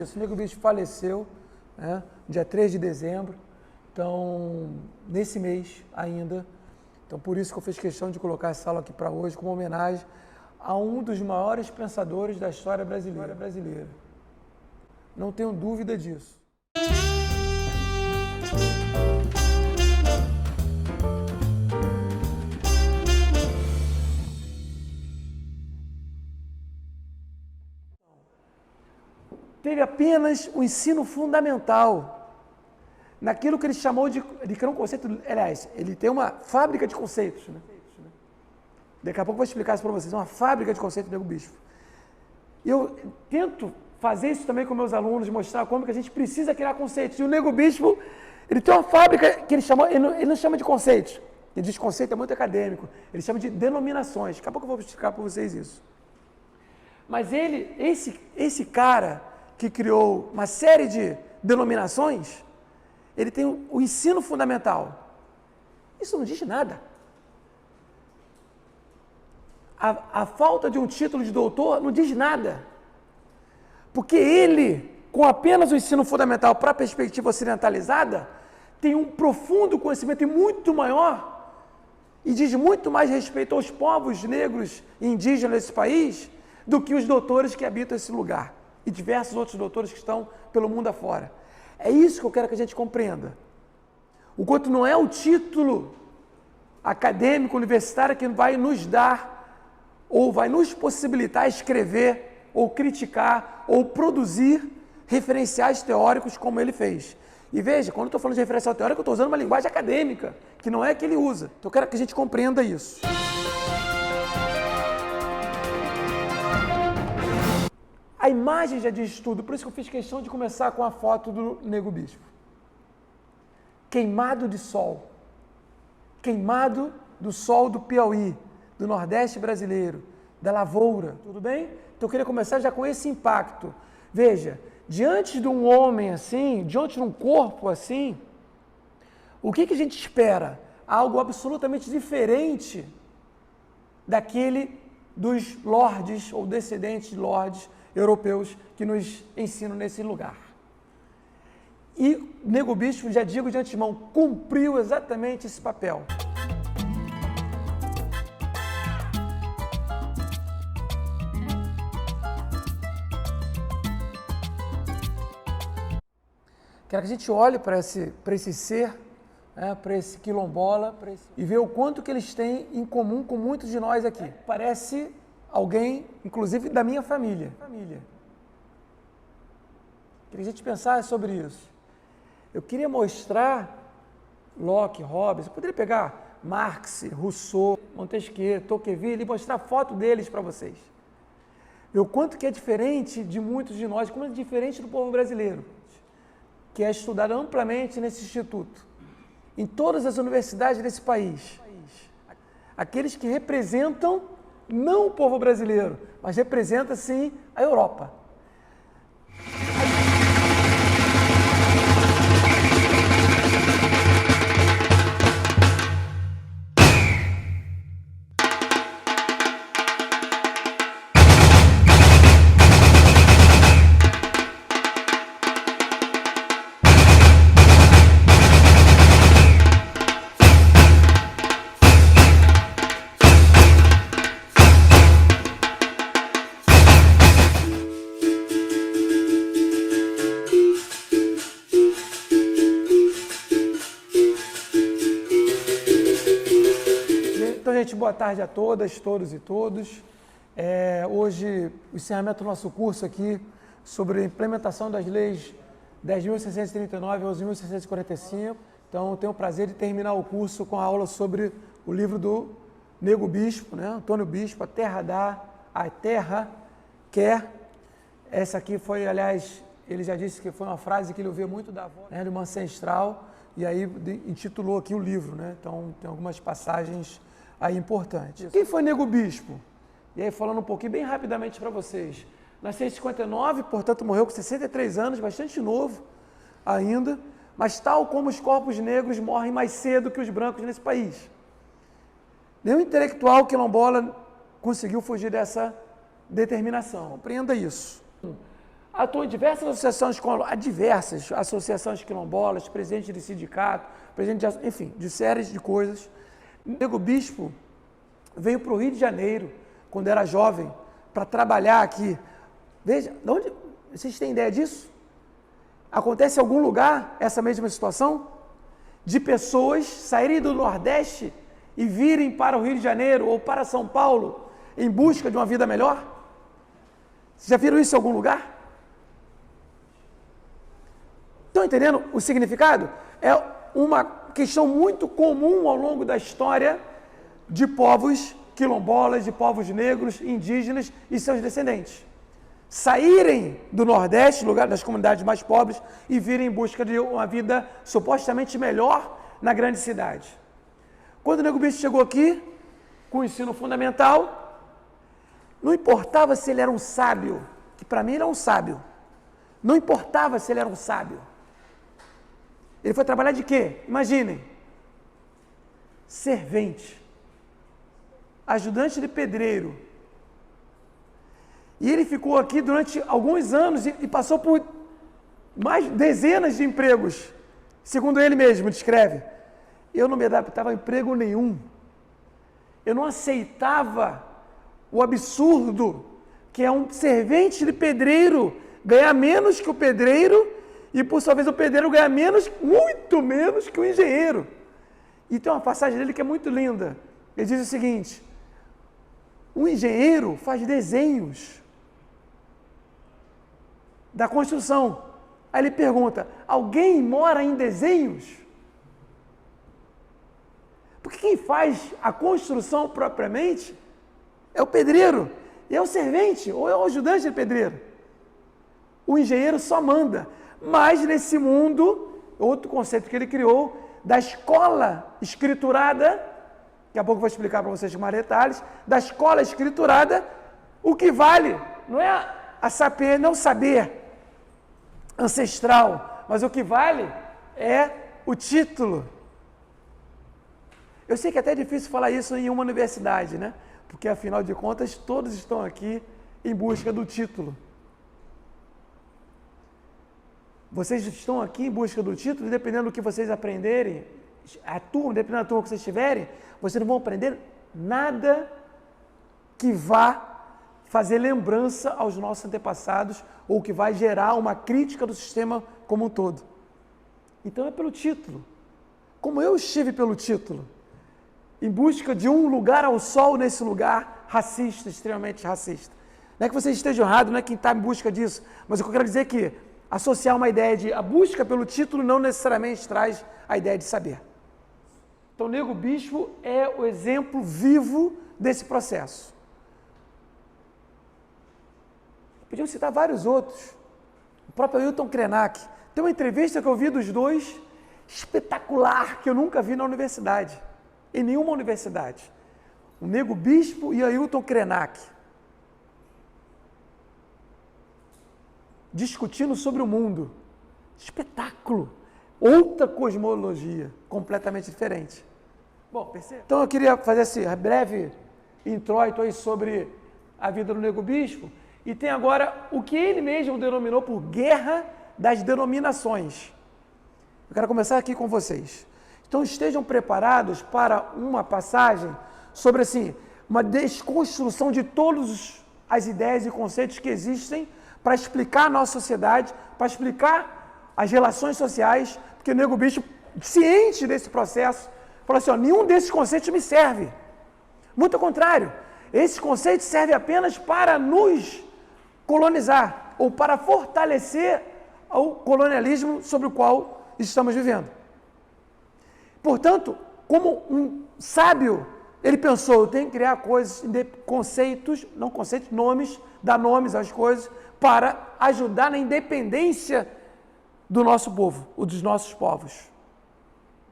O Nego Bispo faleceu, né, dia 3 de dezembro, então, nesse mês ainda. Então, por isso que eu fiz questão de colocar essa aula aqui para hoje, como homenagem a um dos maiores pensadores da história brasileira. Não tenho dúvida disso. Teve apenas o ensino fundamental, naquilo que ele chamou de criar um conceito. Aliás, ele tem uma fábrica de conceitos, né? Daqui a pouco eu vou explicar isso para vocês, uma fábrica de conceitos do Nego Bispo. E eu tento fazer isso também com meus alunos, mostrar como que a gente precisa criar conceitos. E o Nego Bispo, ele tem uma fábrica que ele chamou, ele não chama de conceitos, ele diz conceito é muito acadêmico, ele chama de denominações. Daqui a pouco eu vou explicar para vocês isso. Mas ele, esse cara que criou uma série de denominações, ele tem o ensino fundamental. Isso não diz nada. A falta de um título de doutor não diz nada. Porque ele, com apenas o ensino fundamental para a perspectiva ocidentalizada, tem um profundo conhecimento e muito maior, e diz muito mais respeito aos povos negros e indígenas desse país, do que os doutores que habitam esse lugar. E diversos outros doutores que estão pelo mundo afora. É isso que eu quero que a gente compreenda. O quanto não é o título acadêmico, universitário, que vai nos dar, ou vai nos possibilitar escrever, ou criticar, ou produzir referenciais teóricos como ele fez. E veja, quando eu estou falando de referencial teórico, eu estou usando uma linguagem acadêmica, que não é a que ele usa. Então eu quero que a gente compreenda isso. A imagem já diz tudo, por isso que eu fiz questão de começar com a foto do Nego Bispo. Queimado de sol. Queimado do sol do Piauí, do Nordeste brasileiro, da lavoura, tudo bem? Então eu queria começar já com esse impacto. Veja, diante de um homem assim, diante de um corpo assim, o que a gente espera? Algo absolutamente diferente daquele dos lordes ou descendentes de lordes europeus que nos ensinam nesse lugar. E Nego Bispo, já digo de antemão, cumpriu exatamente esse papel. Quero que a gente olhe para esse ser, né, para esse quilombola, e ver o quanto que eles têm em comum com muitos de nós aqui. Parece alguém, inclusive da minha família. Queria que a gente pensasse sobre isso. Eu queria mostrar Locke, Hobbes, eu poderia pegar Marx, Rousseau, Montesquieu, Tocqueville e mostrar foto deles para vocês. Ver o quanto que é diferente de muitos de nós, como é diferente do povo brasileiro, que é estudado amplamente nesse instituto, em todas as universidades desse país. Aqueles que representam não o povo brasileiro, mas representa sim a Europa. Gente, boa tarde a todas, todos e todos. Hoje, o encerramento do nosso curso aqui sobre a implementação das leis 10.639 a 11.645. Então, eu tenho o prazer de terminar o curso com a aula sobre o livro do Nego Bispo, né? Antônio Bispo, A Terra Dá, A Terra Quer. Essa aqui foi, aliás, ele já disse que foi uma frase que ele ouvia muito da avó, né, de uma ancestral, e aí intitulou aqui o livro, né? Então, tem algumas passagens aí importante. Quem foi Nego Bispo? E aí, falando um pouquinho, bem rapidamente para vocês. Nasceu em 59, portanto morreu com 63 anos, bastante novo ainda, mas tal como os corpos negros morrem mais cedo que os brancos nesse país. Nenhum intelectual quilombola conseguiu fugir dessa determinação. Compreenda isso. atuou em diversas associações quilombolas, presidente de sindicato, enfim, de séries de coisas. O Nego Bispo veio para o Rio de Janeiro, quando era jovem, para trabalhar aqui. Veja, vocês têm ideia disso? Acontece em algum lugar essa mesma situação? De pessoas saírem do Nordeste e virem para o Rio de Janeiro ou para São Paulo em busca de uma vida melhor? Vocês já viram isso em algum lugar? Estão entendendo o significado? É uma questão muito comum ao longo da história de povos quilombolas, de povos negros, indígenas e seus descendentes. Saírem do Nordeste, lugar das comunidades mais pobres, e virem em busca de uma vida supostamente melhor na grande cidade. Quando o Nego Bispo chegou aqui, com o ensino fundamental, não importava se ele era um sábio, que para mim ele é um sábio, não importava se ele era um sábio. Ele foi trabalhar de quê? Imaginem, servente, ajudante de pedreiro. E ele ficou aqui durante alguns anos e passou por mais dezenas de empregos, segundo ele mesmo descreve. Eu não me adaptava a emprego nenhum. Eu não aceitava o absurdo que é um servente de pedreiro ganhar menos que o pedreiro e, por sua vez, o pedreiro ganhar muito menos que o engenheiro. E tem uma passagem dele que é muito linda. Ele diz o seguinte: o engenheiro faz desenhos da construção. Aí ele pergunta: alguém mora em desenhos? Porque quem faz a construção propriamente é o pedreiro, é o servente, ou é o ajudante de pedreiro. O engenheiro só manda. Mas nesse mundo, outro conceito que ele criou, da escola escriturada, daqui a pouco eu vou explicar para vocês com mais detalhes, da escola escriturada, o que vale não é não saber ancestral, mas o que vale é o título. Eu sei que é até difícil falar isso em uma universidade, né? Porque, afinal de contas, todos estão aqui em busca do título. Vocês estão aqui em busca do título, e dependendo do que vocês aprenderem, dependendo da turma que vocês tiverem, vocês não vão aprender nada que vá fazer lembrança aos nossos antepassados ou que vai gerar uma crítica do sistema como um todo. Então é pelo título. Como eu estive pelo título, em busca de um lugar ao sol nesse lugar racista, extremamente racista. Não é que vocês estejam errados, não é quem está em busca disso, mas o que eu quero dizer é que associar uma ideia de a busca pelo título não necessariamente traz a ideia de saber. Então, o Nego Bispo é o exemplo vivo desse processo. Podiam citar vários outros. O próprio Ailton Krenak. Tem uma entrevista que eu vi dos dois, espetacular, que eu nunca vi na universidade, em nenhuma universidade. O Nego Bispo e Ailton Krenak. Discutindo sobre o mundo. Espetáculo. Outra cosmologia, completamente diferente. Bom, percebe? Então eu queria fazer esse breve introito aí sobre a vida do Nego Bispo. E tem agora o que ele mesmo denominou por guerra das denominações. Eu quero começar aqui com vocês. Então estejam preparados para uma passagem sobre, assim, uma desconstrução de todas as ideias e conceitos que existem para explicar a nossa sociedade, para explicar as relações sociais, porque o Nego Bispo, ciente desse processo, falou assim: ó, nenhum desses conceitos me serve. Muito ao contrário, esses conceitos servem apenas para nos colonizar ou para fortalecer o colonialismo sobre o qual estamos vivendo. Portanto, como um sábio, ele pensou: eu tenho que criar coisas, nomes, dar nomes às coisas, para ajudar na independência do nosso povo, ou dos nossos povos.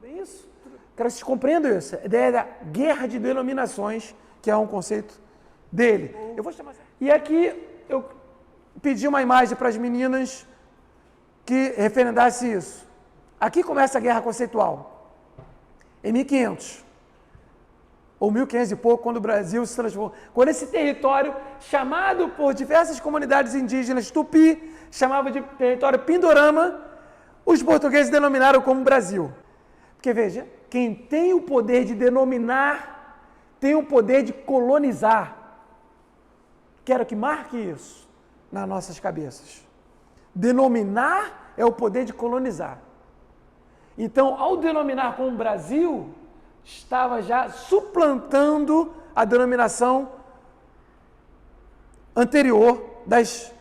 É isso. Quero que vocês compreendam isso. A ideia da guerra de denominações, que é um conceito dele. Eu vou chamar. E aqui eu pedi uma imagem para as meninas que referendasse isso. Aqui começa a guerra conceitual. Em 1500. ou 1500 e pouco, quando o Brasil se transformou, quando esse território, chamado por diversas comunidades indígenas Tupi, chamava de território Pindorama, os portugueses denominaram como Brasil. Porque veja, quem tem o poder de denominar, tem o poder de colonizar. Quero que marque isso nas nossas cabeças. Denominar é o poder de colonizar. Então, ao denominar como Brasil, estava já suplantando a denominação anterior das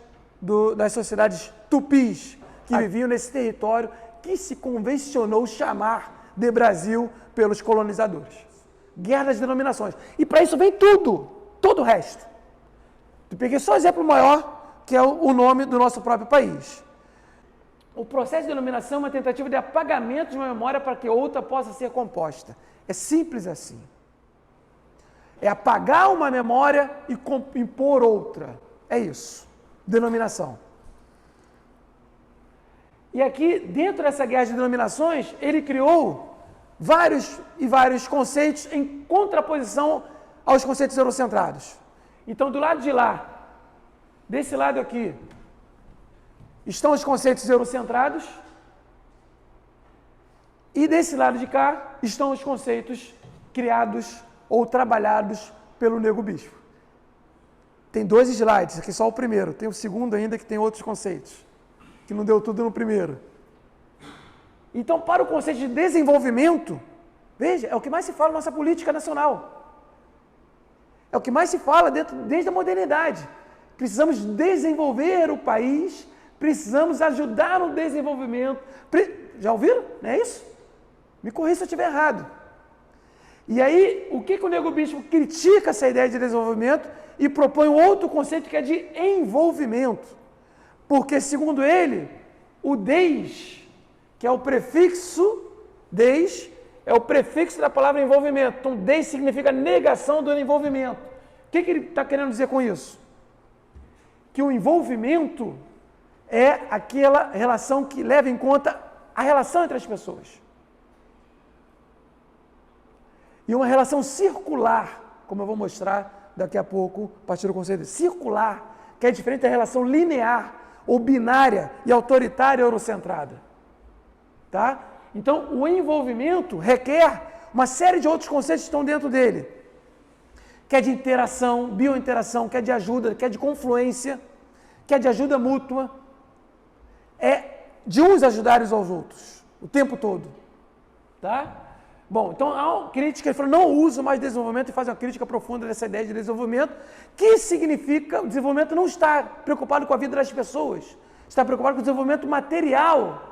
sociedades tupis que viviam nesse território que se convencionou chamar de Brasil pelos colonizadores. Guerra das denominações. E para isso vem tudo, todo o resto. Eu peguei só o exemplo maior, que é o nome do nosso próprio país. O processo de denominação é uma tentativa de apagamento de uma memória para que outra possa ser composta. É simples assim. É apagar uma memória e impor outra. É isso. Denominação. E aqui, dentro dessa guerra de denominações, ele criou vários conceitos em contraposição aos conceitos eurocentrados. Então, do lado de lá, desse lado aqui, estão os conceitos eurocentrados, e desse lado de cá estão os conceitos criados ou trabalhados pelo Nego Bispo. Tem 2 slides, aqui só o primeiro, tem o segundo ainda que tem outros conceitos, que não deu tudo no primeiro. Então, para o conceito de desenvolvimento, veja, é o que mais se fala na nossa política nacional. É o que mais se fala desde a modernidade. Precisamos desenvolver o país, precisamos ajudar no desenvolvimento. Já ouviram? Não é isso? Me corrija se eu estiver errado. E aí, o que o Nego Bispo critica essa ideia de desenvolvimento e propõe um outro conceito que é de envolvimento. Porque, segundo ele, o des, que é o prefixo, des, é o prefixo da palavra envolvimento. Então, des significa negação do envolvimento. O que ele está querendo dizer com isso? Que o envolvimento é aquela relação que leva em conta a relação entre as pessoas. E uma relação circular, como eu vou mostrar daqui a pouco, a partir do conceito circular, que é diferente da relação linear, ou binária e autoritária eurocentrada. Tá? Então, o envolvimento requer uma série de outros conceitos que estão dentro dele, que é de interação, biointeração, que é de ajuda, que é de confluência, que é de ajuda mútua, é de uns ajudarem aos outros, o tempo todo. Tá? Bom, então há uma crítica, ele falou, não uso mais desenvolvimento, e faz uma crítica profunda dessa ideia de desenvolvimento, que significa, o desenvolvimento não está preocupado com a vida das pessoas, está preocupado com o desenvolvimento material,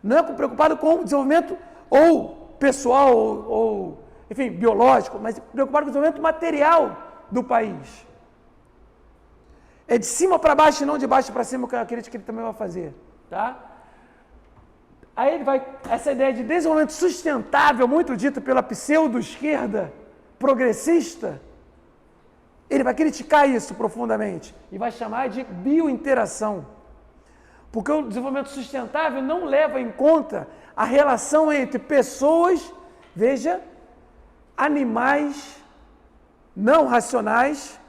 não é preocupado com o desenvolvimento ou pessoal, ou enfim, biológico, mas preocupado com o desenvolvimento material do país. É de cima para baixo e não de baixo para cima, que é a crítica que ele também vai fazer. Tá? Aí ele vai, essa ideia de desenvolvimento sustentável, muito dita pela pseudo-esquerda progressista, ele vai criticar isso profundamente e vai chamar de biointeração. Porque o desenvolvimento sustentável não leva em conta a relação entre pessoas, veja, animais não racionais,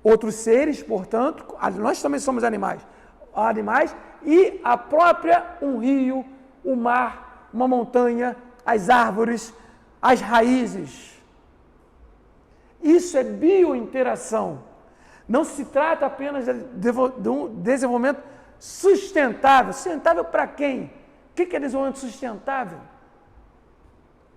outros seres, portanto, nós também somos animais e a própria, um rio, o mar, uma montanha, as árvores, as raízes. Isso é biointeração. Não se trata apenas de um desenvolvimento sustentável. Sustentável para quem? O que é desenvolvimento sustentável?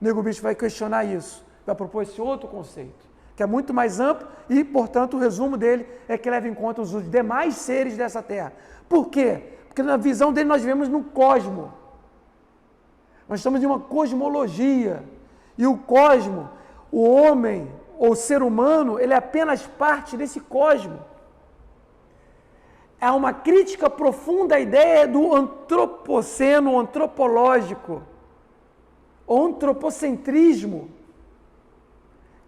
O Nego Bispo vai questionar isso, vai propor esse outro conceito, que é muito mais amplo e, portanto, o resumo dele é que leva em conta os demais seres dessa Terra. Por quê? Porque na visão dele nós vivemos no cosmo. Nós estamos em uma cosmologia. E o cosmo, o homem, ou o ser humano, ele é apenas parte desse cosmo. Há uma crítica profunda à ideia do antropoceno, antropológico, ou antropocentrismo,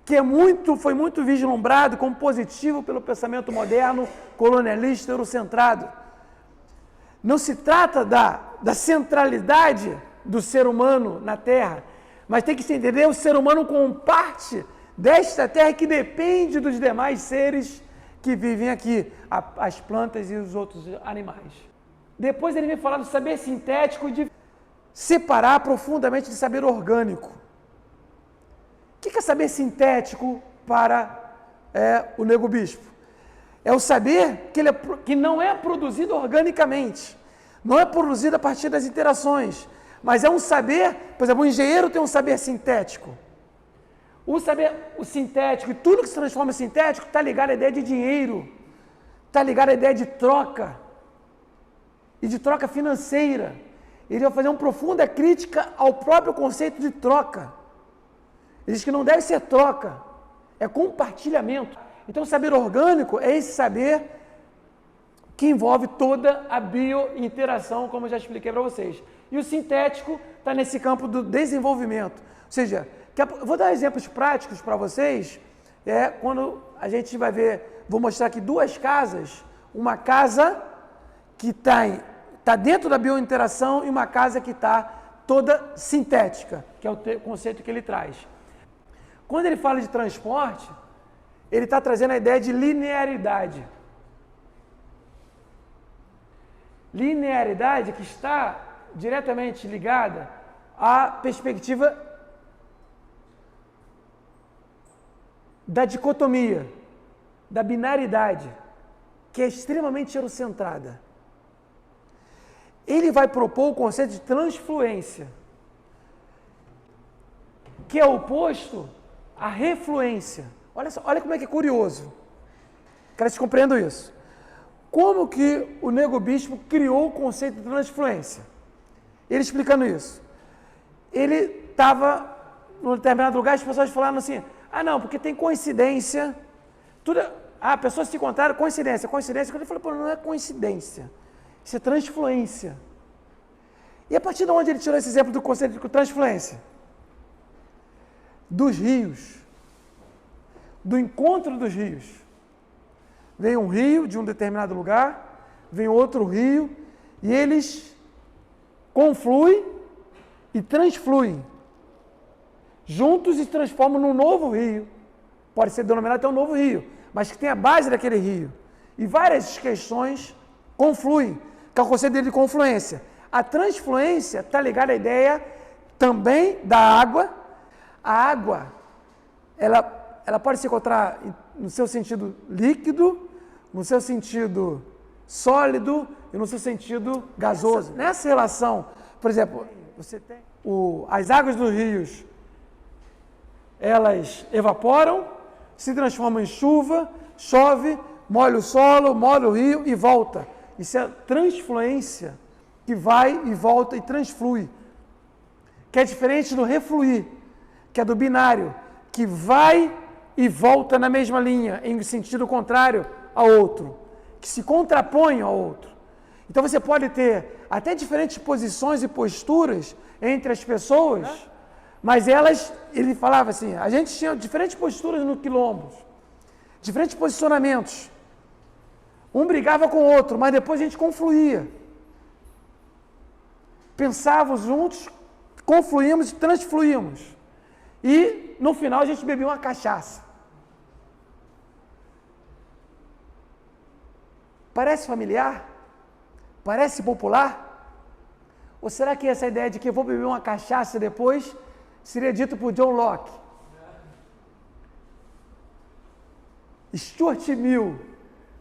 que foi muito vislumbrado como positivo pelo pensamento moderno, colonialista, eurocentrado. Não se trata da centralidade do ser humano na Terra, mas tem que se entender o ser humano como parte desta terra que depende dos demais seres que vivem aqui, as plantas e os outros animais. Depois ele vem falar do saber sintético, de separar profundamente de saber orgânico. O que é saber sintético para o nego bispo? É o saber que não é produzido organicamente, não é produzido a partir das interações, mas é um saber, por exemplo, o engenheiro tem um saber sintético. O sintético e tudo que se transforma em sintético está ligado à ideia de dinheiro, está ligado à ideia de troca e de troca financeira. Ele vai fazer uma profunda crítica ao próprio conceito de troca. Ele diz que não deve ser troca, é compartilhamento. Então, o saber orgânico é esse saber que envolve toda a biointeração, como eu já expliquei para vocês. E o sintético está nesse campo do desenvolvimento. Ou seja, vou dar exemplos práticos para vocês. Quando a gente vai ver, vou mostrar aqui duas casas. Uma casa que está dentro da biointeração e uma casa que está toda sintética, que é o conceito que ele traz. Quando ele fala de transporte, ele está trazendo a ideia de linearidade. Linearidade que está diretamente ligada à perspectiva da dicotomia, da binaridade, que é extremamente eurocentrada. Ele vai propor o conceito de transfluência, que é oposto à refluência. Olha só, olha como é que é curioso. Quero que vocês compreendam isso. Como que o nego bispo criou o conceito de transfluência? Ele explicando isso. Ele estava num determinado lugar, as pessoas falaram assim, não, porque tem coincidência, pessoas se encontraram, coincidência. Quando ele falou, não é coincidência, isso é transfluência. E a partir de onde ele tirou esse exemplo do conceito de transfluência? Dos rios, do encontro dos rios. Vem um rio de um determinado lugar, vem outro rio, e eles confluem e transfluem. Juntos e se transformam num novo rio. Pode ser denominado até um novo rio, mas que tem a base daquele rio. E várias questões confluem, que é o conceito dele de confluência. A transfluência está ligada à ideia também da água. A água, ela pode se encontrar no seu sentido líquido, no seu sentido sólido e no seu sentido gasoso. Nessa relação, por exemplo, você tem as águas dos rios, elas evaporam, se transformam em chuva, chove, molha o solo, molha o rio e volta. Isso é transfluência, que vai e volta e transflui. Que é diferente do refluir, que é do binário, que vai e volta na mesma linha, em sentido contrário ao outro, que se contrapõe ao outro. Então você pode ter até diferentes posições e posturas entre as pessoas, mas ele falava assim, a gente tinha diferentes posturas no quilombo, diferentes posicionamentos. Um brigava com o outro, mas depois a gente confluía. Pensávamos juntos, confluímos e transfluímos. E no final a gente bebia uma cachaça. Parece familiar? Parece popular? Ou será que essa ideia de que eu vou beber uma cachaça depois seria dito por John Locke? Stuart Mill,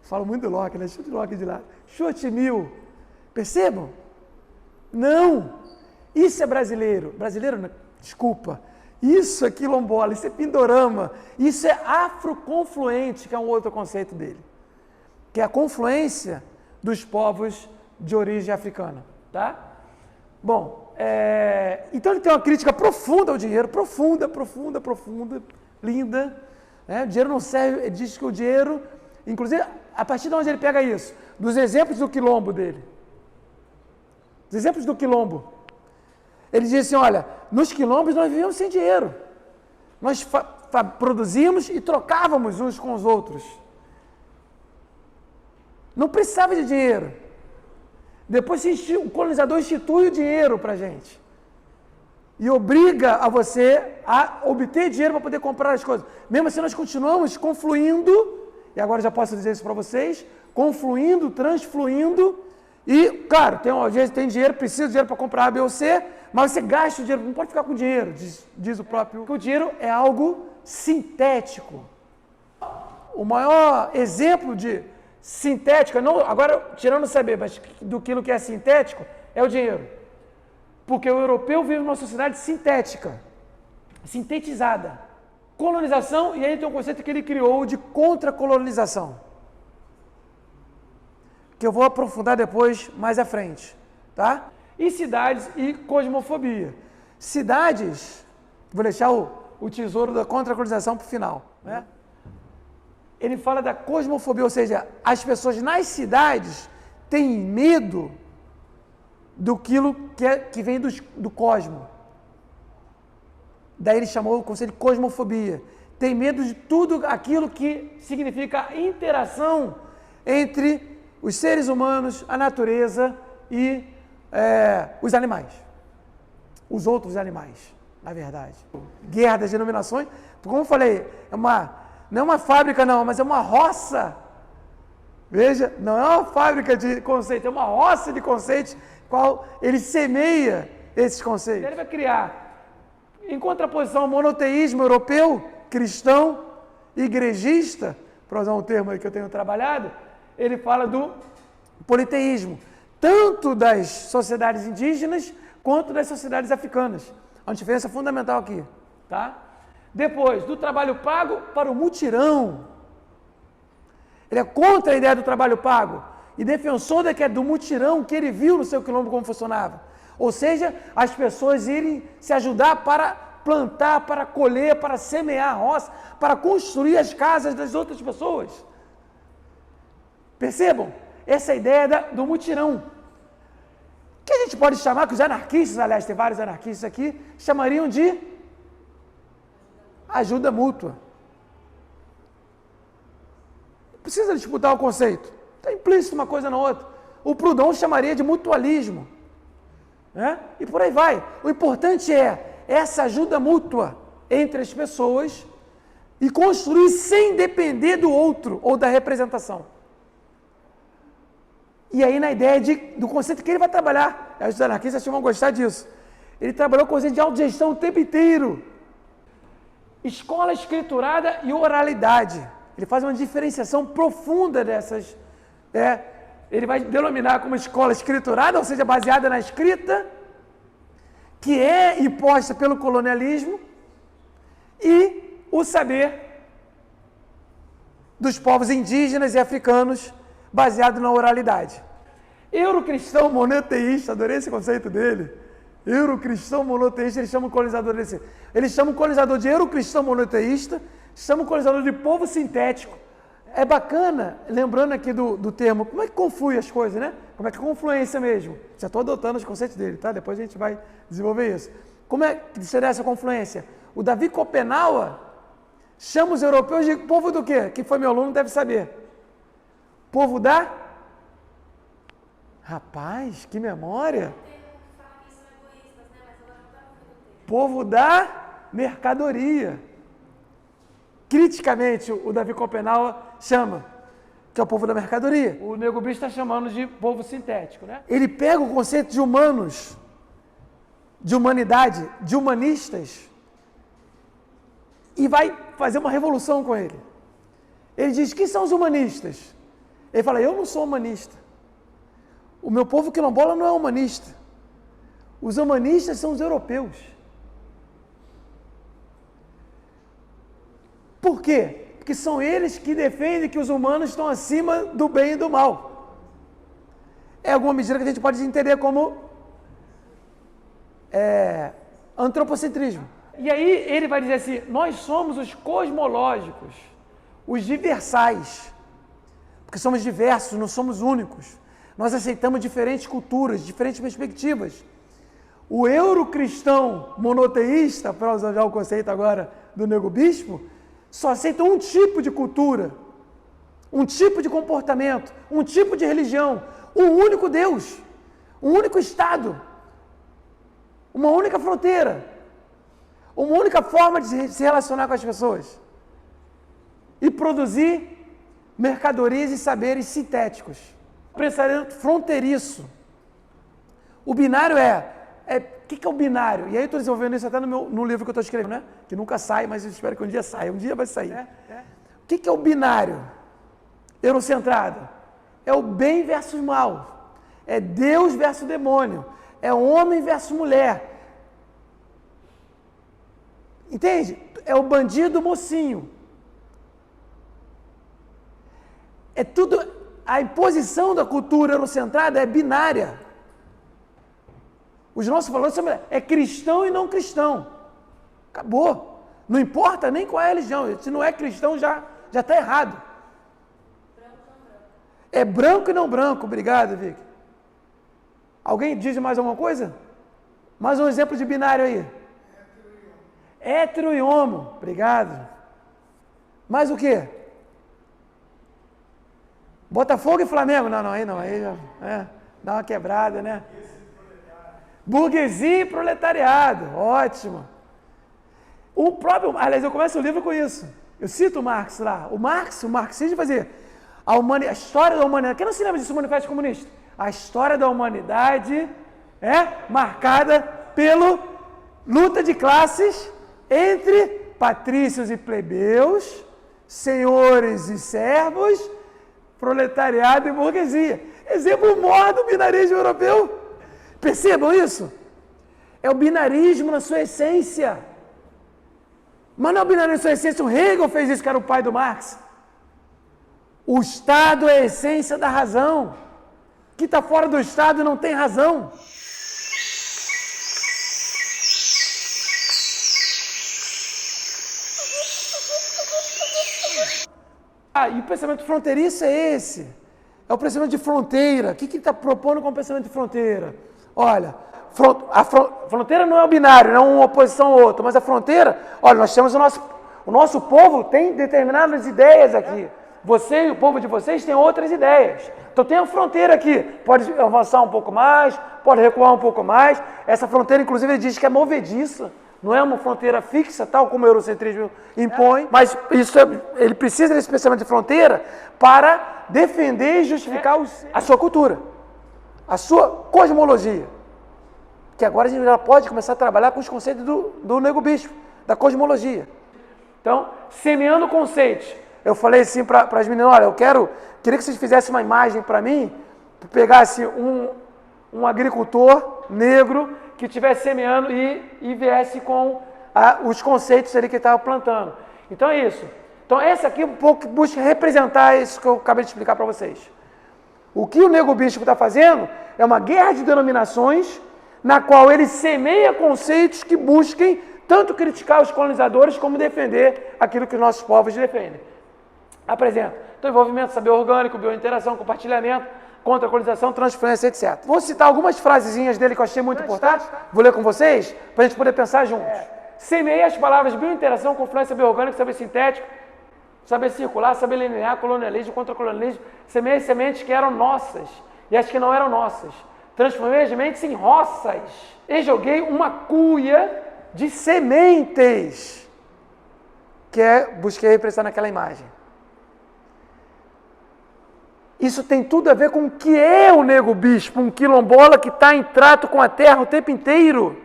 falo muito do Locke, né? Stuart Locke de lá. Stuart Mill, percebam? Não, isso é brasileiro. Brasileiro, não, desculpa. Isso é quilombola, isso é pindorama, isso é afroconfluente, que é um outro conceito dele, que é a confluência dos povos de origem africana, tá? Bom, então ele tem uma crítica profunda ao dinheiro, profunda, linda, né? O dinheiro não serve, ele diz que o dinheiro, inclusive, a partir de onde ele pega isso? Dos exemplos do quilombo dele. Os exemplos do quilombo. Ele diz assim, olha, nos quilombos nós vivíamos sem dinheiro. Nós produzíamos e trocávamos uns com os outros. Não precisava de dinheiro. Depois o colonizador institui o dinheiro para a gente. e obriga a você a obter dinheiro para poder comprar as coisas. Mesmo assim, nós continuamos confluindo, e agora já posso dizer isso para vocês, confluindo, transfluindo, e, claro, às vezes tem dinheiro, precisa de dinheiro para comprar A, B ou C, mas você gasta o dinheiro, não pode ficar com dinheiro, diz o próprio, porque o dinheiro é algo sintético. O maior exemplo de sintética, não, agora tirando saber, mas do que é sintético, é o dinheiro. Porque o europeu vive numa sociedade sintética, sintetizada. Colonização, e aí tem um conceito que ele criou de contra-colonização, que eu vou aprofundar depois, mais à frente, tá? E cidades e cosmofobia. Cidades, vou deixar o tesouro da contra-colonização para o final, né? Ele fala da cosmofobia, ou seja, as pessoas nas cidades têm medo que vem do cosmo. Daí ele chamou o conceito de cosmofobia. Tem medo de tudo aquilo que significa interação entre os seres humanos, a natureza e os animais. Os outros animais, na verdade. Guerra das denominações, como eu falei, não é uma fábrica não, mas é uma roça. Veja, não é uma fábrica de conceitos, é uma roça de conceitos, qual ele semeia esses conceitos. Ele vai criar, em contraposição ao monoteísmo europeu, cristão, igrejista, para usar um termo aí que eu tenho trabalhado, ele fala do politeísmo, tanto das sociedades indígenas quanto das sociedades africanas. Há uma diferença fundamental aqui, tá? Depois, do trabalho pago para o mutirão. Ele é contra a ideia do trabalho pago e defensor do mutirão que ele viu no seu quilombo como funcionava. Ou seja, as pessoas irem se ajudar para plantar, para colher, para semear a roça, para construir as casas das outras pessoas. Percebam? Essa é a ideia do mutirão. Que a gente pode chamar, que os anarquistas, aliás, tem vários anarquistas aqui, chamariam de ajuda mútua. Não precisa disputar o conceito. Está implícito uma coisa na outra. O Proudhon chamaria de mutualismo. Né? E por aí vai. O importante é essa ajuda mútua entre as pessoas e construir sem depender do outro ou da representação. E aí na ideia do conceito que ele vai trabalhar, os anarquistas vão gostar disso. Ele trabalhou com o conceito de autogestão o tempo inteiro. Escola escriturada e oralidade. Ele faz uma diferenciação profunda dessas. Ele vai denominar como escola escriturada, ou seja, baseada na escrita, que é imposta pelo colonialismo, e o saber dos povos indígenas e africanos, baseado na oralidade. Eurocristão monoteísta, adorei esse conceito dele. Eurocristão monoteísta, eles chamam o colonizador desse. Eles chamam o colonizador de eurocristão monoteísta, chamam o colonizador de povo sintético. É bacana, lembrando aqui do termo, como é que conflui as coisas, né? Como é que é confluência mesmo? Já estou adotando os conceitos dele, tá? Depois a gente vai desenvolver isso. Como é que será essa confluência? O Davi Copenaua chama os europeus de povo do quê? Quem foi meu aluno deve saber. Povo da... Rapaz, que memória! Povo da mercadoria. Criticamente, o Davi Copenaua chama, que é o povo da mercadoria. O Nego Bicho está chamando de povo sintético, né? Ele pega o conceito de humanos, de humanidade, de humanistas, e vai fazer uma revolução com ele. Ele diz, quem são os humanistas? Ele fala, eu não sou humanista. O meu povo quilombola não é humanista. Os humanistas são os europeus. Por quê? Porque são eles que defendem que os humanos estão acima do bem e do mal. É alguma medida que a gente pode entender como antropocentrismo. E aí ele vai dizer assim, nós somos os cosmológicos, os diversais, porque somos diversos, não somos únicos. Nós aceitamos diferentes culturas, diferentes perspectivas. O eurocristão monoteísta, para usar já o conceito agora do Nego Bispo, só aceita um tipo de cultura, um tipo de comportamento, um tipo de religião, um único Deus, um único Estado. uma única fronteira, uma única forma de se relacionar com as pessoas e produzir mercadorias e saberes sintéticos. Pensamento fronteiriço. O binário o que é o binário? E aí eu estou desenvolvendo isso até no livro que eu estou escrevendo, né? Que nunca sai, mas eu espero que um dia saia. Um dia vai sair. O que é o binário? Eurocentrado. É o bem versus mal. É Deus versus demônio. É homem versus mulher. Entende? É o bandido mocinho. É tudo. A imposição da cultura eurocentrada é binária. Os nossos valores são é cristão e não cristão. Acabou. Não importa nem qual é a religião. Se não é cristão, já está errado. É branco e não branco. Obrigado, Vic. Alguém diz mais alguma coisa? Mais um exemplo de binário aí. Hétero e homo. Obrigado. Mais o quê? Botafogo e Flamengo. Não, aí não. Aí já dá uma quebrada, né? Burguesia e proletariado. Ótimo. Aliás, eu começo o livro com isso. Eu cito o Marx lá. O marxismo fazia a história da humanidade. Quem não se lembra disso, o Manifesto Comunista? A história da humanidade é marcada pela luta de classes entre patrícios e plebeus, senhores e servos, proletariado e burguesia. Exemplo maior do binarismo europeu. Percebam isso? É o binarismo na sua essência. Mas não é o binarismo na sua essência. O Hegel fez isso, que era o pai do Marx. O Estado é a essência da razão. Que está fora do Estado não tem razão. E o pensamento fronteiriço é esse. É o pensamento de fronteira. O que ele está propondo com o pensamento de fronteira? Olha, a fronteira não é o binário, não é uma oposição ao outro, mas a fronteira, olha, nós temos o nosso povo tem determinadas ideias aqui. Você e o povo de vocês têm outras ideias. Então tem a fronteira aqui. Pode avançar um pouco mais, pode recuar um pouco mais. Essa fronteira, inclusive, ele diz que é movediça. Não é uma fronteira fixa, tal como o eurocentrismo impõe, mas ele precisa desse pensamento de fronteira para defender e justificar a sua cultura, a sua cosmologia. Que agora a gente já pode começar a trabalhar com os conceitos do Nego Bispo, da cosmologia. Então, semeando conceitos. Eu falei assim para as meninas, olha, queria que vocês fizessem uma imagem para mim, pegasse um agricultor negro que estivesse semeando e viesse com os conceitos ali que ele estava plantando. Então é isso. Então essa aqui um pouco busca representar isso que eu acabei de explicar para vocês. O que o Nego Bispo está fazendo é uma guerra de denominações na qual ele semeia conceitos que busquem tanto criticar os colonizadores como defender aquilo que os nossos povos defendem. Apresenta. Então envolvimento, saber orgânico, biointeração, compartilhamento, contra a colonização, transferência, etc. Vou citar algumas frasezinhas dele que eu achei muito importantes. Vou ler com vocês, para a gente poder pensar juntos. Semeia as palavras biointeração, confluência bioorgânica, saber sintético, saber circular, saber linear, colonialismo, contra colonialismo. Semeia sementes que eram nossas e as que não eram nossas. Transformei as mentes em roças e joguei uma cuia de sementes, busquei representar naquela imagem. Isso tem tudo a ver com o que é o Nego Bispo, um quilombola que está em trato com a terra o tempo inteiro.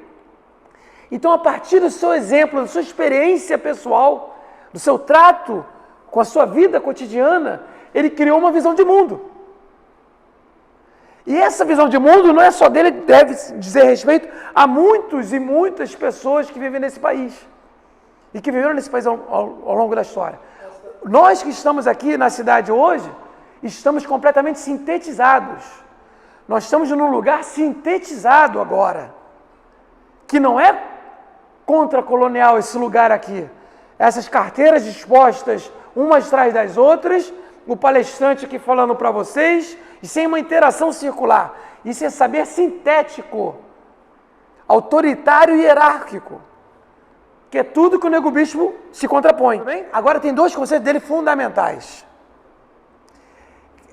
Então, a partir do seu exemplo, da sua experiência pessoal, do seu trato com a sua vida cotidiana, ele criou uma visão de mundo. E essa visão de mundo não é só dele, deve dizer respeito a muitos e muitas pessoas que vivem nesse país. E que viveram nesse país ao longo da história. Nós que estamos aqui na cidade hoje, estamos completamente sintetizados. Nós estamos num lugar sintetizado agora, que não é contracolonial esse lugar aqui. Essas carteiras dispostas umas atrás das outras, o palestrante aqui falando para vocês, e sem uma interação circular. Isso é saber sintético, autoritário e hierárquico, que é tudo que o Nego Bispo se contrapõe. Agora tem dois conceitos dele fundamentais.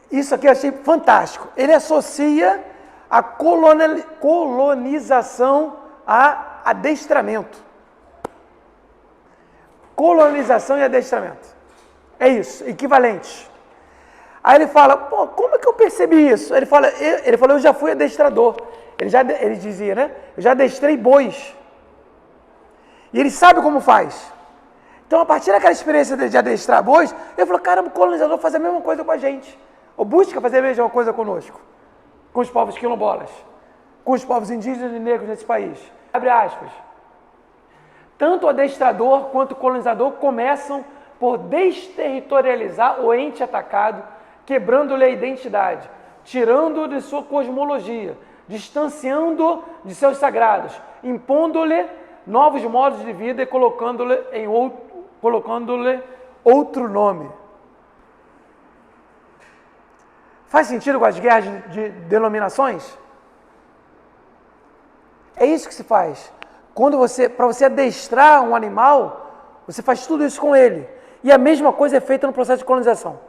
Isso aqui eu achei fantástico. Ele associa a colonização a adestramento. Colonização e adestramento. É isso, equivalente. Aí ele fala, pô, como é que eu percebi isso? Ele falou, eu já fui adestrador. Ele dizia, né? Eu já adestrei bois. E ele sabe como faz. Então, a partir daquela experiência de adestrar bois, ele falou, caramba, o colonizador faz a mesma coisa com a gente. Ou busca fazer a mesma coisa conosco. Com os povos quilombolas. Com os povos indígenas e negros nesse país. Abre aspas. Tanto o adestrador quanto o colonizador começam por desterritorializar o ente atacado, quebrando-lhe a identidade, tirando-o de sua cosmologia, distanciando-o de seus sagrados, impondo-lhe novos modos de vida e colocando-lhe outro nome. Faz sentido com as guerras de denominações? É isso que se faz. Para você adestrar um animal, você faz tudo isso com ele. E a mesma coisa é feita no processo de colonização.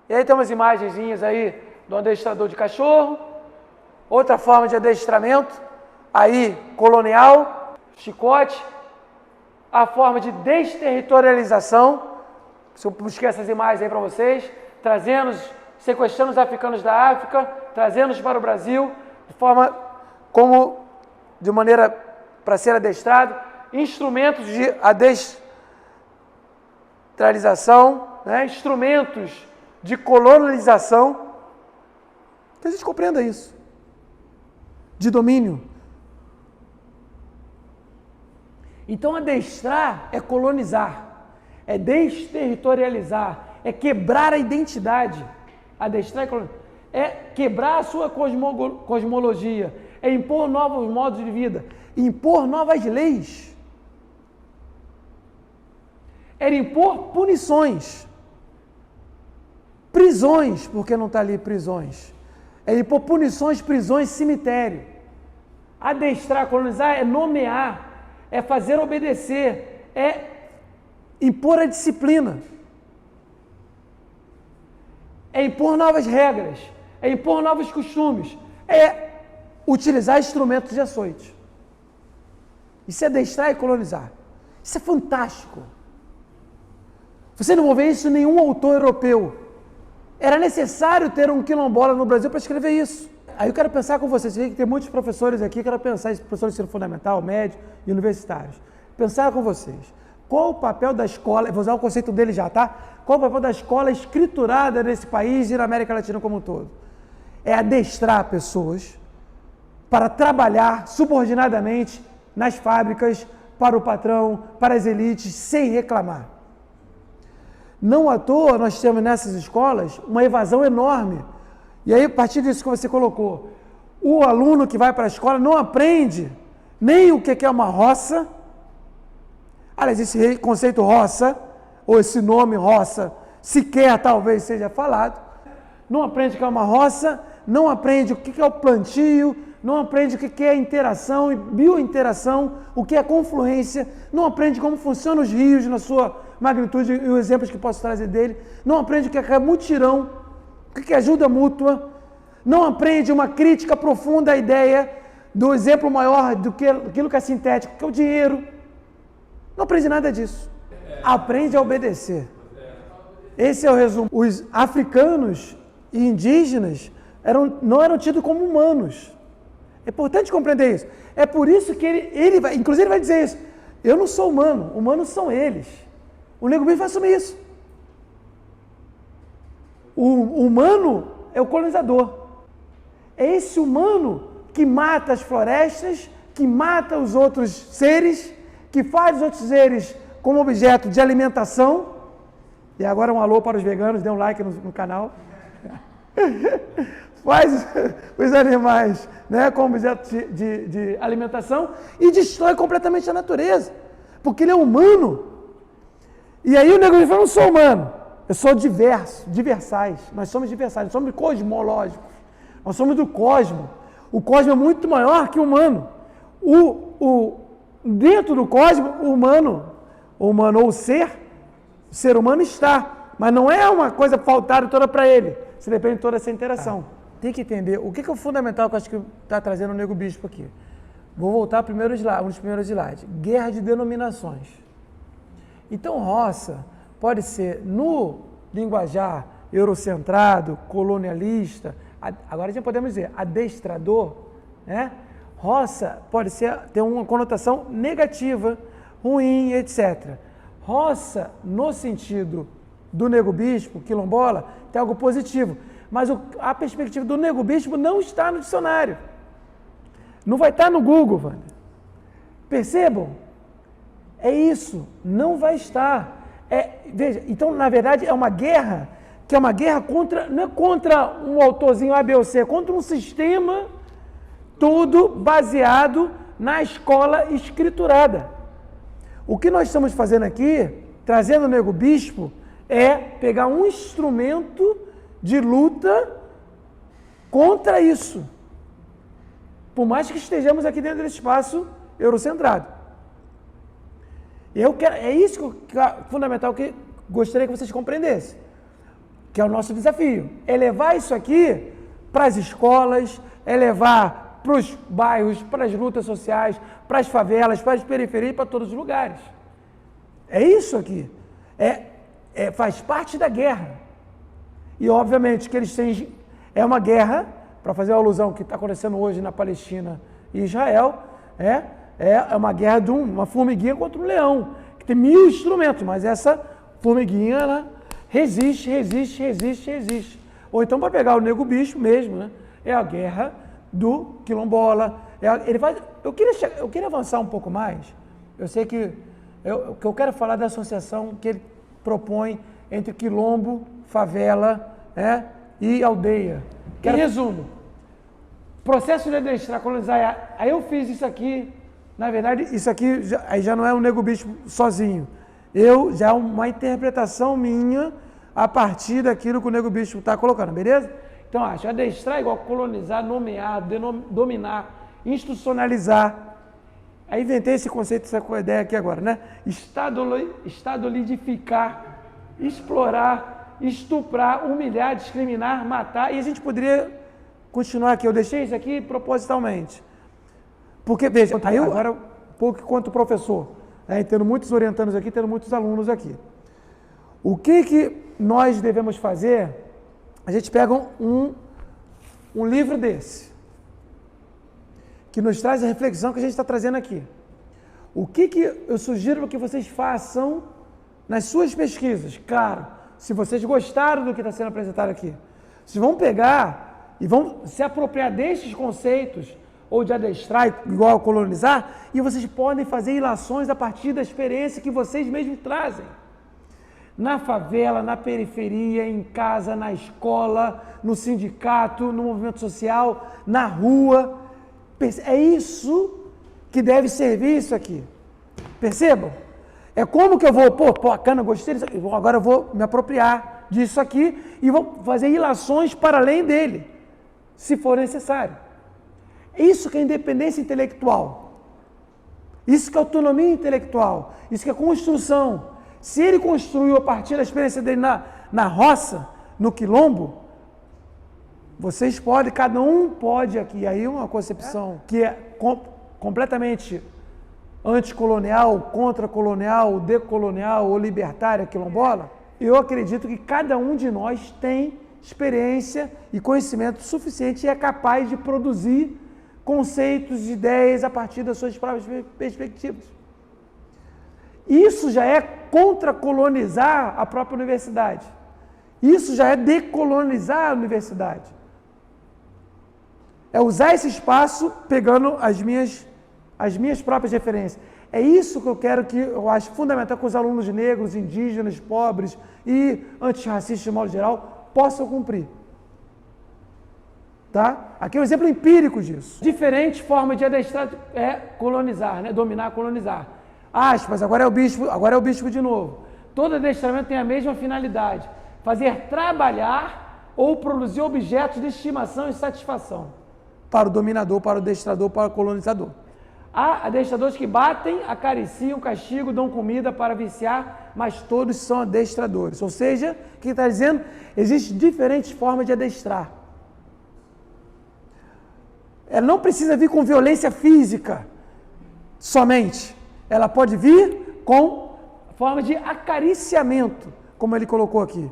E aí tem umas imagenzinhas aí do adestrador de cachorro, outra forma de adestramento, aí colonial, chicote, a forma de desterritorialização, se eu buscar essas imagens aí para vocês, sequestrando os africanos da África, trazendo-os para o Brasil, de maneira para ser adestrado, instrumentos de adestralização, né? Instrumentos de colonização, que a gente compreenda isso, de domínio. Então, adestrar é colonizar, é desterritorializar, é quebrar a identidade. Adestrar é quebrar a sua cosmologia, é impor novos modos de vida, impor novas leis, é impor punições, prisões, porque não está ali prisões, é impor punições, prisões, cemitério. Adestrar, colonizar é nomear, é fazer obedecer, é impor a disciplina, é impor novas regras, é impor novos costumes, é utilizar instrumentos de açoite. Isso é adestrar e colonizar. Isso é fantástico. Você não vai ver isso em nenhum autor europeu. Era necessário ter um quilombola no Brasil para escrever isso. Aí eu quero pensar com vocês, que tem muitos professores aqui, quero pensar, professores de ensino fundamental, médio e universitários. Pensar com vocês. Qual o papel da escola, vou usar o conceito dele já, tá? Qual o papel da escola escriturada nesse país e na América Latina como um todo? É adestrar pessoas para trabalhar subordinadamente nas fábricas, para o patrão, para as elites, sem reclamar. Não à toa nós temos nessas escolas uma evasão enorme. E aí, a partir disso que você colocou, o aluno que vai para a escola não aprende nem o que é uma roça. Aliás, esse conceito roça, ou esse nome roça, sequer talvez seja falado. Não aprende o que é uma roça, não aprende o que é o plantio, não aprende o que é interação e biointeração, o que é confluência, não aprende como funcionam os rios na sua magnitude e os exemplos que posso trazer dele, não aprende o que é mutirão, o que é ajuda mútua, não aprende uma crítica profunda à ideia do exemplo maior do que aquilo que é sintético, que é o dinheiro. Não aprende nada disso. Aprende a obedecer. Esse é o resumo. Os africanos e indígenas não eram tidos como humanos. É importante compreender isso. É por isso que ele vai, inclusive ele vai dizer isso. Eu não sou humano, humanos são eles. O Nego Bicho vai assumir isso. O humano é o colonizador. É esse humano que mata as florestas, que mata os outros seres, que faz os outros seres como objeto de alimentação. E agora um alô para os veganos, dê um like no canal. Faz os animais, né, como objeto de alimentação e destrói completamente a natureza. Porque ele é humano. E aí o negócio fala, eu não sou humano, eu sou diversais. Nós somos diversais, nós somos cosmológicos. Nós somos do cosmo. O cosmo é muito maior que o humano. Dentro do cosmo, o humano ou o ser humano está. Mas não é uma coisa faltada toda para ele. Você depende de toda essa interação. Tem que entender o que é o fundamental que eu acho que está trazendo o Nego Bispo aqui. Vou voltar ao primeiro slide, um dos primeiros slides. Guerra de denominações. Então, roça pode ser, no linguajar eurocentrado, colonialista, agora já podemos dizer adestrador, né? Roça pode ter uma conotação negativa, ruim, etc. Roça, no sentido do nego bispo, quilombola, tem algo positivo. Mas a perspectiva do nego bispo não está no dicionário. Não vai estar no Google, Wander. Percebam? É isso, não vai estar. Veja, então, na verdade, é uma guerra, que é uma guerra contra, não é contra um autorzinho A, B ou C, é contra um sistema todo baseado na escola escriturada. O que nós estamos fazendo aqui, trazendo o nego bispo, é pegar um instrumento de luta contra isso. Por mais que estejamos aqui dentro desse espaço eurocentrado. É isso que é fundamental, que gostaria que vocês compreendessem, que é o nosso desafio. É levar isso aqui para as escolas, é levar para os bairros, para as lutas sociais, para as favelas, para as periferias, para todos os lugares. É isso aqui. Faz parte da guerra. E, obviamente, que eles têm... É uma guerra, para fazer a alusão que está acontecendo hoje na Palestina e Israel, é uma guerra de uma formiguinha contra um leão, que tem 1000 instrumentos, mas essa formiguinha, ela resiste. Ou então, para pegar o nego bicho mesmo, né? É a guerra do quilombola. Eu queria avançar um pouco mais. Eu sei que eu quero falar da associação que ele propõe entre quilombo, favela, e aldeia. Em resumo, processo de adestrar, colonizar, aí eu fiz isso aqui, na verdade, isso aqui aí já não é um nego bicho sozinho. Já é uma interpretação minha a partir daquilo que o nego bicho está colocando, beleza? Então, acho, adestrar é igual colonizar, nomear, dominar, institucionalizar. Aí inventei esse conceito, essa ideia aqui agora, né? Estadolidificar, explorar, estuprar, humilhar, discriminar, matar, e a gente poderia continuar aqui. Eu deixei isso aqui propositalmente. Porque, veja, aí eu, agora, um pouco quanto professor, tendo muitos orientandos aqui, tendo muitos alunos aqui. O que nós devemos fazer? A gente pega um livro desse, que nos traz a reflexão que a gente está trazendo aqui. O que eu sugiro que vocês façam nas suas pesquisas? Claro, se vocês gostaram do que está sendo apresentado aqui, vocês vão pegar e vão se apropriar destes conceitos, ou de adestrar, igual a colonizar, e vocês podem fazer ilações a partir da experiência que vocês mesmos trazem. Na favela, na periferia, em casa, na escola, no sindicato, no movimento social, na rua. É isso que deve servir isso aqui. Percebam? É como que eu vou, bacana, gostei disso aqui, agora eu vou me apropriar disso aqui e vou fazer ilações para além dele, se for necessário. Isso que é independência intelectual. Isso que é autonomia intelectual. Isso que é construção. Se ele construiu a partir da experiência dele na roça, no quilombo, vocês podem, cada um pode aqui. Aí uma concepção que é completamente anticolonial, contracolonial, decolonial ou libertária quilombola, eu acredito que cada um de nós tem experiência e conhecimento suficiente e é capaz de produzir conceitos, ideias a partir das suas próprias perspectivas. Isso já é contracolonizar a própria universidade. Isso já é decolonizar a universidade. É usar esse espaço pegando as minhas próprias referências. É isso que eu acho fundamental que os alunos negros, indígenas, pobres e antirracistas de modo geral possam cumprir. Tá? Aqui é um exemplo empírico disso. Diferente forma de adestrar é colonizar, né? Dominar, colonizar. Aspas, agora é o bispo de novo. Todo adestramento tem a mesma finalidade: fazer trabalhar ou produzir objetos de estimação e satisfação. Para o dominador, para o adestrador, para o colonizador. Há adestradores que batem, acariciam, castigam, dão comida para viciar, mas todos são adestradores. Ou seja, o que está dizendo? Existem diferentes formas de adestrar. ela não precisa vir com violência física somente. Ela pode vir com forma de acariciamento, como ele colocou aqui.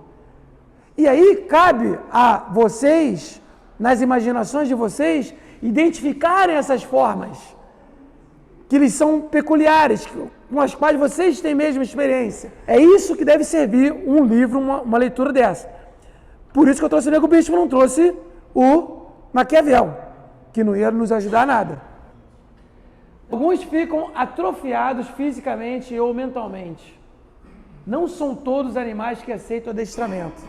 E aí cabe a vocês, nas imaginações de vocês, identificarem essas formas que lhes são peculiares, com as quais vocês têm mesmo experiência. É isso que deve servir um livro, uma leitura dessa. Por isso que eu trouxe o Nego Bispo, não trouxe o Maquiavel, que não ia nos ajudar a nada. Alguns ficam atrofiados fisicamente ou mentalmente. Não são todos animais que aceitam adestramento.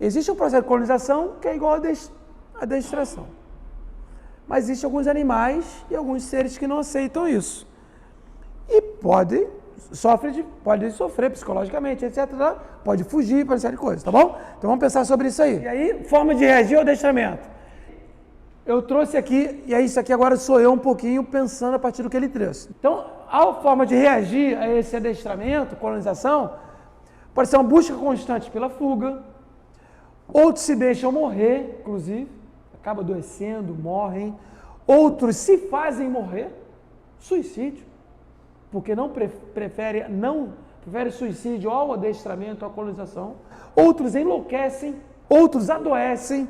Existe um processo de colonização que é igual a adestração. Mas existem alguns animais e alguns seres que não aceitam isso. E podem sofrer psicologicamente, etc. Pode fugir para uma série de coisas, tá bom? Então vamos pensar sobre isso aí. E aí, forma de reagir ao adestramento. Eu trouxe aqui, e aí isso aqui agora sou eu um pouquinho pensando a partir do que ele trouxe. Então, a forma de reagir a esse adestramento, colonização, pode ser uma busca constante pela fuga. Outros se deixam morrer, inclusive, acabam adoecendo, morrem. Outros se fazem morrer, suicídio, porque não prefere suicídio ao adestramento, à colonização. Outros enlouquecem, outros adoecem.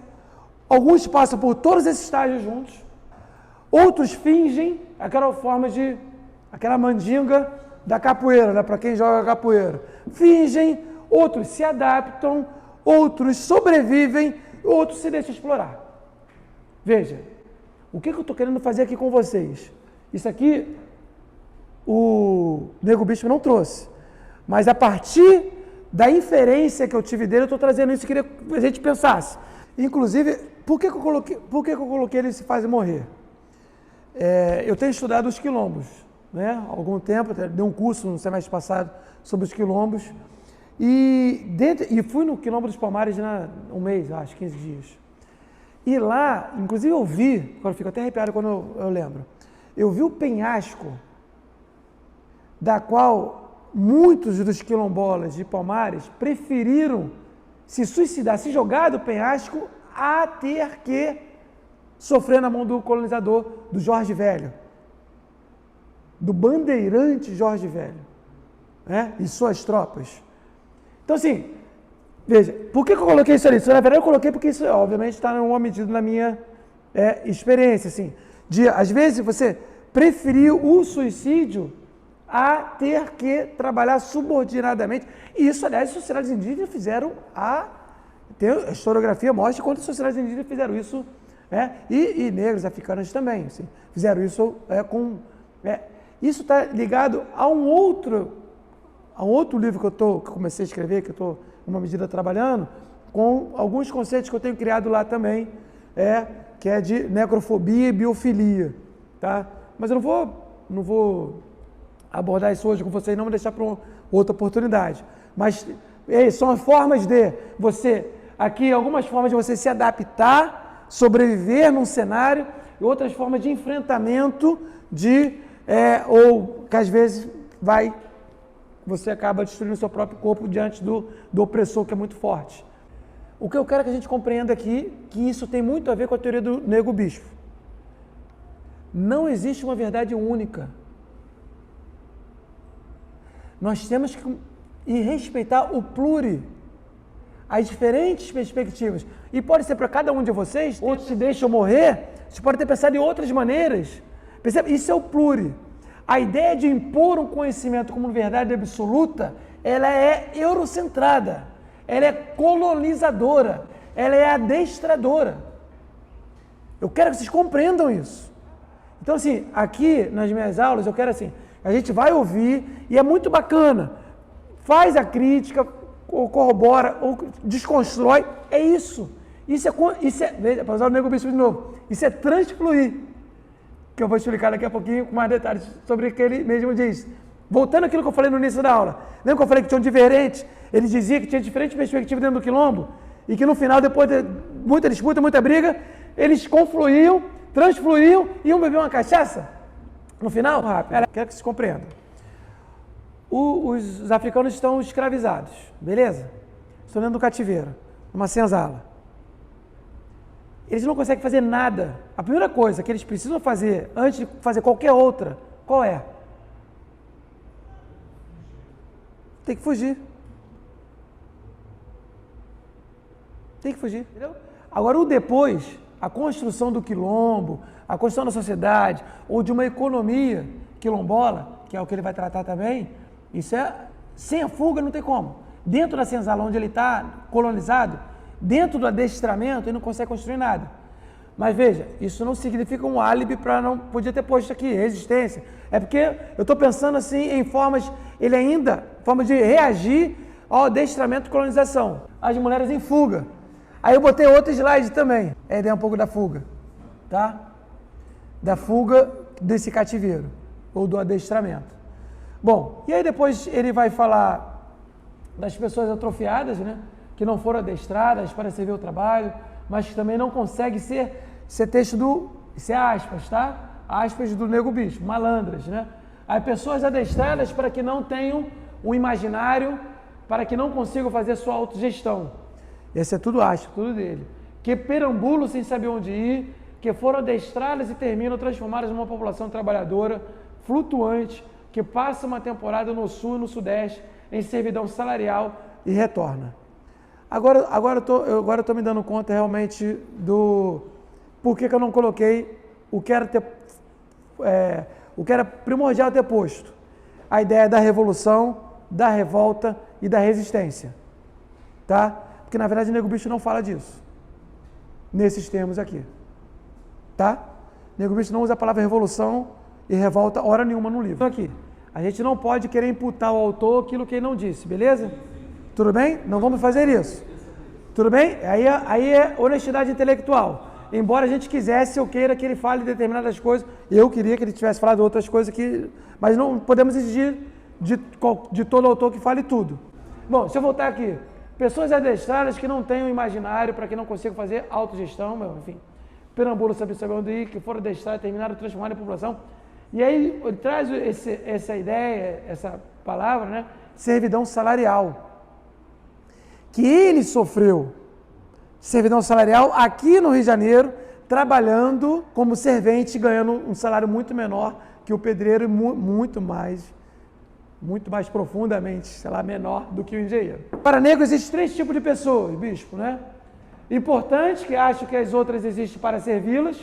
Alguns passam por todos esses estágios juntos. Outros fingem aquela mandinga da capoeira, né? Para quem joga capoeira. Fingem, outros se adaptam, outros sobrevivem, outros se deixam explorar. Veja, o que eu estou querendo fazer aqui com vocês? Isso aqui o Nego Bispo não trouxe, mas a partir da inferência que eu tive dele, eu estou trazendo isso, queria que a gente pensasse. Inclusive, por que eu coloquei ele se faz morrer? Eu tenho estudado os quilombos, né? Há algum tempo, dei um curso no semestre passado sobre os quilombos, e fui no Quilombo dos Palmares um mês, acho, 15 dias. E lá, inclusive eu vi, agora eu fico até arrepiado quando eu lembro, eu vi o penhasco, da qual muitos dos quilombolas de Palmares preferiram se suicidar, se jogar do penhasco, a ter que sofrer na mão do colonizador, do Jorge Velho, do bandeirante Jorge Velho, né? E suas tropas. Então, assim, veja, por que eu coloquei isso ali? Isso, na verdade, eu coloquei porque isso, obviamente, está em uma medida na minha experiência, assim, às vezes, você preferiu o suicídio a ter que trabalhar subordinadamente. E isso, aliás, as sociedades indígenas fizeram a historiografia mostra quantas sociedades indígenas fizeram isso, e negros, africanos também, assim, fizeram isso isso está ligado a um outro livro que eu comecei a escrever, que eu estou, em uma medida, trabalhando, com alguns conceitos que eu tenho criado lá também, que é de necrofobia e biofilia, tá? Mas eu não vou abordar isso hoje com vocês, não vou deixar para outra oportunidade. Mas são as formas de algumas formas de você se adaptar, sobreviver num cenário, e outras formas de enfrentamento ou que às vezes você acaba destruindo o seu próprio corpo diante do opressor, que é muito forte. O que eu quero que a gente compreenda aqui, que isso tem muito a ver com a teoria do Nego Bispo. Não existe uma verdade única. Nós temos que respeitar o as diferentes perspectivas. E pode ser para cada um de vocês, outros se deixam morrer, você pode ter pensado em outras maneiras. Percebe? Isso é o A ideia de impor um conhecimento como verdade absoluta, ela é eurocentrada, ela é colonizadora, ela é adestradora. Eu quero que vocês compreendam isso. Então, assim, aqui nas minhas aulas, eu quero assim, a gente vai ouvir e é muito bacana. Faz a crítica, ou corrobora, ou desconstrói. É isso. Isso é para usar o Nego Bispo de novo, isso é transfluir. Que eu vou explicar daqui a pouquinho com mais detalhes sobre o que ele mesmo diz. Voltando àquilo que eu falei no início da aula. Lembra que eu falei que tinha um diferente? Ele dizia que tinha diferentes perspectivas dentro do quilombo e que no final, depois de muita disputa, muita briga, eles confluíam, transfluíam e iam beber uma cachaça. No final, rápido, quero que se compreenda. Os africanos estão escravizados, beleza? Estão dentro do cativeiro, numa senzala. eles não conseguem fazer nada. A primeira coisa que eles precisam fazer antes de fazer qualquer outra, qual é? Tem que fugir. Tem que fugir, entendeu? Agora, o depois, a construção do quilombo, a construção da sociedade, ou de uma economia quilombola, que é o que ele vai tratar também, isso é, sem a fuga não tem como. Dentro da senzala onde ele está colonizado, dentro do adestramento, ele não consegue construir nada. Mas veja, isso não significa um álibi para não podia ter posto aqui, resistência. É porque eu estou pensando assim em formas, forma de reagir ao adestramento e colonização. As mulheres em fuga. Aí eu botei outro slide também. A ideia é um pouco da fuga, tá? Da fuga desse cativeiro, ou do adestramento. Bom, e aí depois ele vai falar das pessoas atrofiadas, né? Que não foram adestradas para servir o trabalho, mas que também não conseguem ser texto do... Isso é aspas, tá? Aspas do Nego Bispo, malandras, né? Aí pessoas adestradas para que não tenham um imaginário, para que não consigam fazer sua autogestão. Esse é tudo aspas, tudo dele. Que perambulam sem saber onde ir, que foram adestradas e terminam transformadas numa população trabalhadora, flutuante, que passa uma temporada no sul e no sudeste, em servidão salarial e retorna. Agora eu estou me dando conta realmente do por que eu não coloquei o que era primordial ter posto. A ideia da revolução, da revolta e da resistência. Tá? Porque na verdade o Nego Bicho não fala disso. Nesses termos aqui. Tá? O Nego Bicho não usa a palavra revolução e revolta hora nenhuma no livro. Aqui. A gente não pode querer imputar ao autor aquilo que ele não disse, beleza? Tudo bem? Não vamos fazer isso. Tudo bem? Aí é honestidade intelectual. Embora a gente quisesse ou queira que ele fale determinadas coisas, eu queria que ele tivesse falado outras coisas que... Mas não podemos exigir de todo autor que fale tudo. Bom, deixa eu voltar aqui. Pessoas adestradas que não têm um imaginário, para que não consigam fazer autogestão, enfim. Perambulo saber onde ir, que foram adestrados, terminaram, transformaram em população. E aí ele traz essa ideia, essa palavra, né? Servidão salarial. Que ele sofreu servidão salarial aqui no Rio de Janeiro, trabalhando como servente, ganhando um salário muito menor que o pedreiro e muito mais profundamente, sei lá, menor do que o engenheiro. Para negro existem 3 tipos de pessoas, bispo, né? Importantes, que acham que as outras existem para servi-las.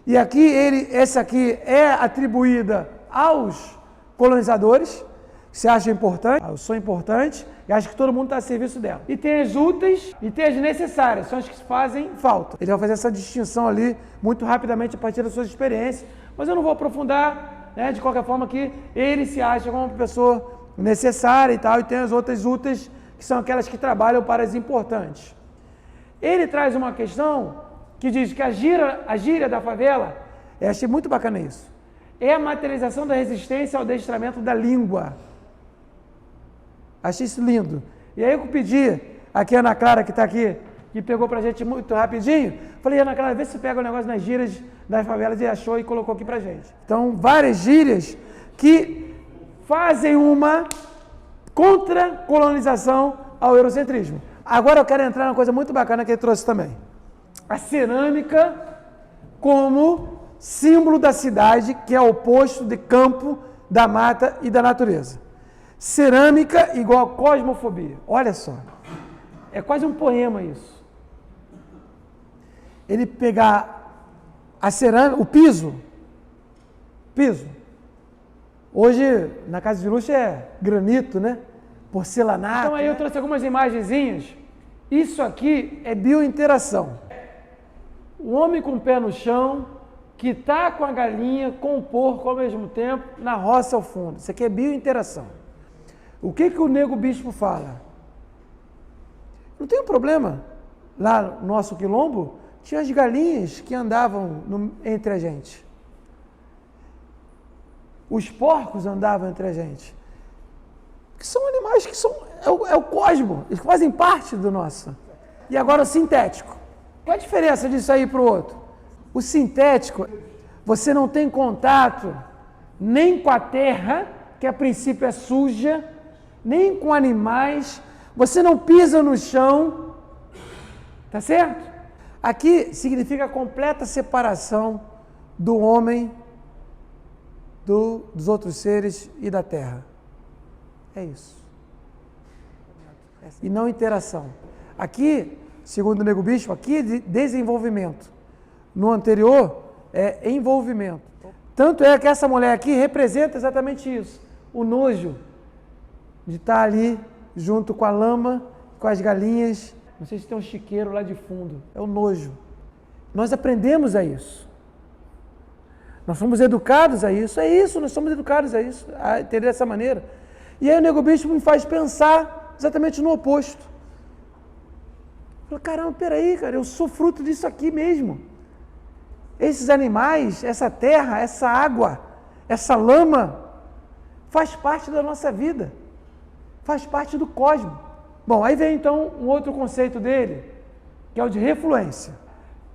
E aqui, essa aqui é atribuída aos colonizadores, que se acham importantes, eu sou importante, e acho que todo mundo está a serviço dela. E tem as úteis e tem as necessárias, são as que fazem falta. Ele vai fazer essa distinção ali muito rapidamente a partir das suas experiências, mas eu não vou aprofundar, né, de qualquer forma que ele se acha como uma pessoa necessária e tal, e tem as outras úteis, que são aquelas que trabalham para as importantes. Ele traz uma questão que diz que a gíria da favela, eu achei muito bacana isso, é a materialização da resistência ao adestramento da língua. Achei isso lindo. E aí eu pedi aqui a Ana Clara, que está aqui, que pegou pra gente muito rapidinho, falei, Ana Clara, vê se pega o negócio nas gírias das favelas, e achou e colocou aqui pra gente. Então, várias gírias que fazem uma contra-colonização ao eurocentrismo. Agora eu quero entrar numa coisa muito bacana que ele trouxe também. A cerâmica como símbolo da cidade, que é o oposto de campo, da mata e da natureza. Cerâmica igual a cosmofobia. Olha só. É quase um poema isso. Ele pegar a cerâmica, o piso. Hoje, na casa de luxo é granito, né? Porcelanato. Então aí eu trouxe algumas imagenzinhas. Isso aqui é biointeração. O homem com o pé no chão, que está com a galinha, com o porco ao mesmo tempo, na roça ao fundo. Isso aqui é biointeração. O que o Nego Bispo fala? Não tem um problema. Lá no nosso quilombo, tinha as galinhas que andavam entre a gente. Os porcos andavam entre a gente. Que são animais que são... É o cosmo. Eles fazem parte do nosso. E agora o sintético. Qual a diferença disso aí para o outro? O sintético, você não tem contato nem com a terra, que a princípio é suja, nem com animais, você não pisa no chão, tá certo? Aqui significa a completa separação do homem dos outros seres e da terra. É isso. E não interação. Aqui, segundo o Nego Bispo, aqui é de desenvolvimento. No anterior, é envolvimento. Tanto é que essa mulher aqui representa exatamente isso. O nojo de estar ali junto com a lama, com as galinhas. Não sei se tem um chiqueiro lá de fundo. É o nojo. Nós aprendemos a isso. Nós fomos educados a isso. É isso, nós somos educados a isso, a entender dessa maneira. E aí o Nego Bispo me faz pensar exatamente no oposto. Eu falo, caramba, peraí, cara, eu sou fruto disso aqui mesmo. Esses animais, essa terra, essa água, essa lama, faz parte da nossa vida. Faz parte do cosmos. Bom, aí vem então um outro conceito dele, que é o de refluência.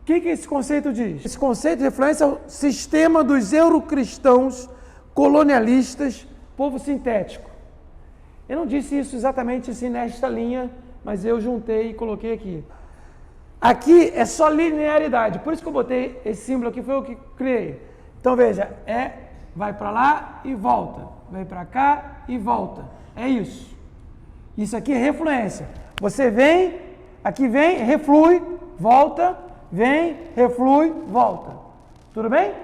O que esse conceito diz? Esse conceito de refluência é o sistema dos eurocristãos colonialistas, povo sintético. Eu não disse isso exatamente assim nesta linha, mas eu juntei e coloquei aqui. Aqui é só linearidade, por isso que eu botei esse símbolo aqui, foi eu que criei. Então veja, vai para lá e volta, vai para cá e volta. É isso. Isso aqui é refluência. Você vem, aqui vem, reflui, volta, vem, reflui, volta. Tudo bem?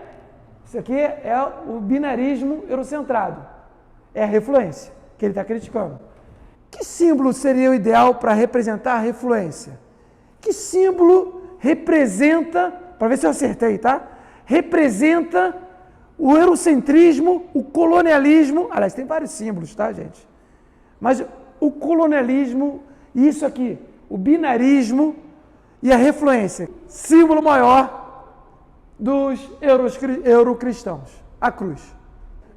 Isso aqui é o binarismo eurocentrado. É a refluência que ele está criticando. Que símbolo seria o ideal para representar a refluência? Que símbolo representa, para ver se eu acertei, tá? Representa o eurocentrismo, o colonialismo. Aliás, tem vários símbolos, tá, gente? Mas o colonialismo, isso aqui, o binarismo e a refluência. Símbolo maior dos eurocristãos, a cruz.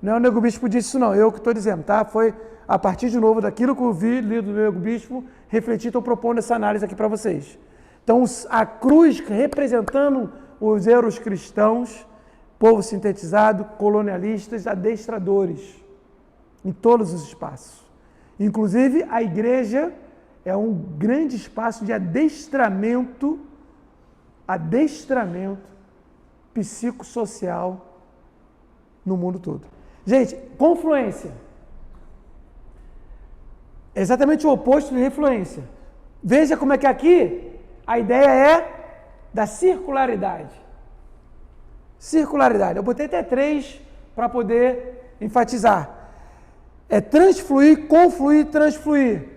Não é o Nego Bispo disse isso não, eu que estou dizendo, tá? Foi a partir de novo daquilo que eu vi, lido do Nego Bispo, refleti, estou propondo essa análise aqui para vocês. Então, a cruz representando os eurocristãos, povo sintetizado, colonialistas, adestradores, em todos os espaços. Inclusive, a igreja é um grande espaço de adestramento psicossocial no mundo todo. Gente, confluência. É exatamente o oposto de refluência. Veja como é que aqui a ideia é da circularidade. Circularidade. Eu botei até 3 para poder enfatizar. É transfluir, confluir, transfluir.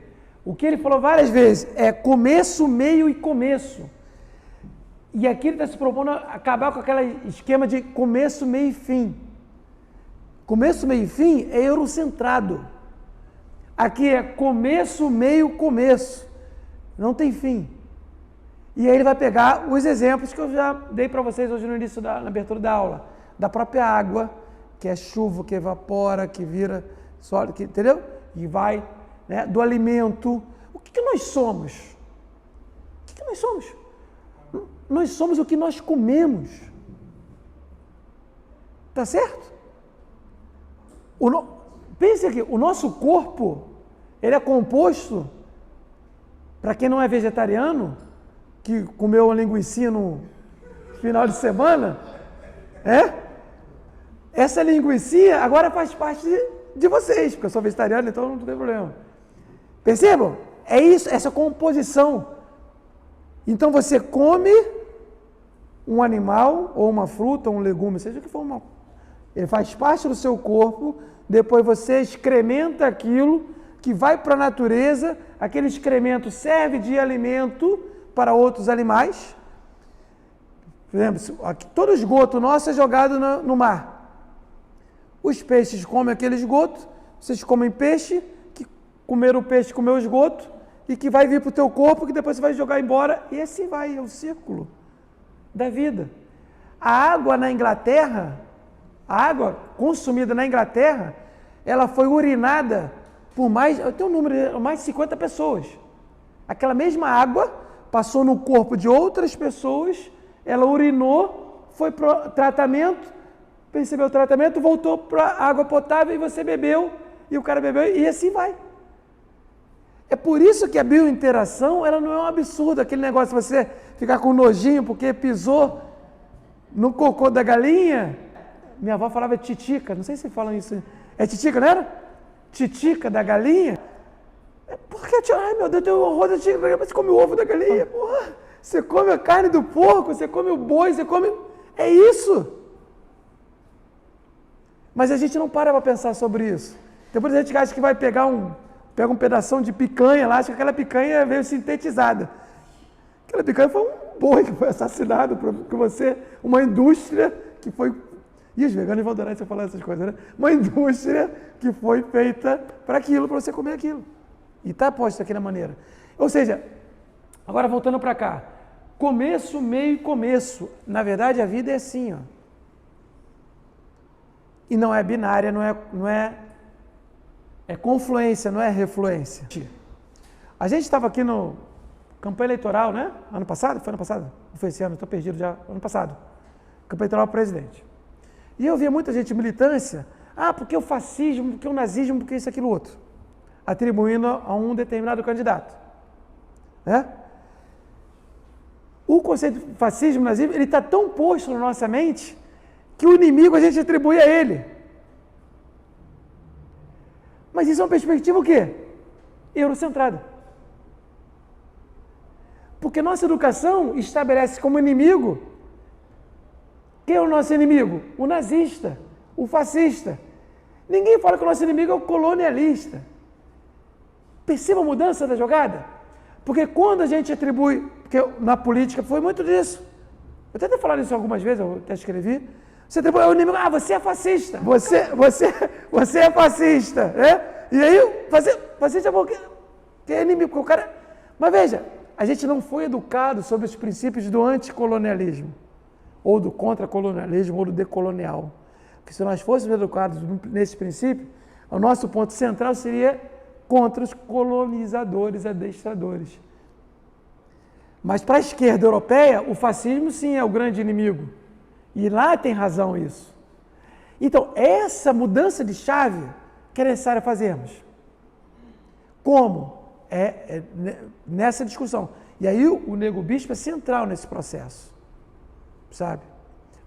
O que ele falou várias vezes é começo, meio e começo. E aqui ele está se propondo acabar com aquele esquema de começo, meio e fim. Começo, meio e fim é eurocentrado. Aqui é começo, meio, começo. Não tem fim. E aí ele vai pegar os exemplos que eu já dei para vocês hoje no início, na abertura da aula. Da própria água, que é chuva, que evapora, que vira sólido, entendeu? E vai, né? Do alimento. O que nós somos? O que nós somos? Nós somos o que nós comemos. Tá certo? Pense aqui, o nosso corpo, ele é composto, para quem não é vegetariano, que comeu uma linguicinha no final de semana, essa linguicinha agora faz parte de vocês, porque eu sou vegetariano, então não tem problema. Percebam? É isso, essa composição. Então você come um animal, ou uma fruta, ou um legume, seja o que for, ele faz parte do seu corpo, depois você excrementa aquilo, que vai para a natureza, aquele excremento serve de alimento para outros animais. Por exemplo, aqui, todo esgoto nosso é jogado no mar. Os peixes comem aquele esgoto, vocês comem peixe, que comeram o peixe, comeu o esgoto, e que vai vir para o teu corpo, que depois você vai jogar embora, e assim vai, é o círculo da vida. A água na Inglaterra, a água consumida na Inglaterra, ela foi urinada por mais, eu tenho um número, mais de 50 pessoas. Aquela mesma água passou no corpo de outras pessoas, ela urinou, foi para o tratamento, percebeu o tratamento, voltou para a água potável e você bebeu, e o cara bebeu, e assim vai. É por isso que a biointeração, ela não é um absurdo, aquele negócio de você ficar com nojinho porque pisou no cocô da galinha. Minha avó falava titica, não sei se falam isso. É titica, não era? Titica da galinha? Por que, ai meu Deus, tem um horror da titica, mas você come o ovo da galinha, porra. Você come a carne do porco, você come o boi, você come... É isso! Mas a gente não para pensar sobre isso. Depois a gente acha que vai pega um pedação de picanha lá, acha que aquela picanha veio sintetizada. Aquela picanha foi um boi que foi assassinado por você, uma indústria que foi... E os veganos vão adorar você falar essas coisas, né? Uma indústria que foi feita para aquilo, para você comer aquilo. E está posto daquela maneira. Ou seja, agora voltando para cá, começo, meio e começo. Na verdade, a vida é assim, ó. E não é binária, é confluência, não é refluência. A gente estava aqui no campanha eleitoral, né? Ano passado? Foi ano passado? Não foi esse ano, estou perdido já. Ano passado. Campanha eleitoral para presidente. E eu via muita gente militância, porque o fascismo, porque o nazismo, porque isso, aquilo, outro. Atribuindo a um determinado candidato. Né? O conceito de fascismo, nazismo, ele está tão posto na nossa mente que o inimigo a gente atribui a ele. Mas isso é uma perspectiva o quê? Eurocentrada. Porque nossa educação estabelece como inimigo, quem é o nosso inimigo? O nazista, o fascista. Ninguém fala que o nosso inimigo é o colonialista. Perceba a mudança da jogada? Porque quando a gente atribui, porque na política foi muito disso. Eu até falado isso algumas vezes, eu até escrevi. Você atribui ao inimigo, você é fascista. Você é fascista, né? E aí, fascista é porque é inimigo, porque o cara... Mas veja, a gente não foi educado sobre os princípios do anticolonialismo, ou do contracolonialismo, ou do decolonial. Porque se nós fôssemos educados nesse princípio, o nosso ponto central seria contra os colonizadores, adestradores. Mas para a esquerda europeia, o fascismo sim é o grande inimigo. E lá tem razão isso. Então, essa mudança de chave que é necessário fazermos. Como? Nessa discussão. E aí o Nego Bispo é central nesse processo. Sabe?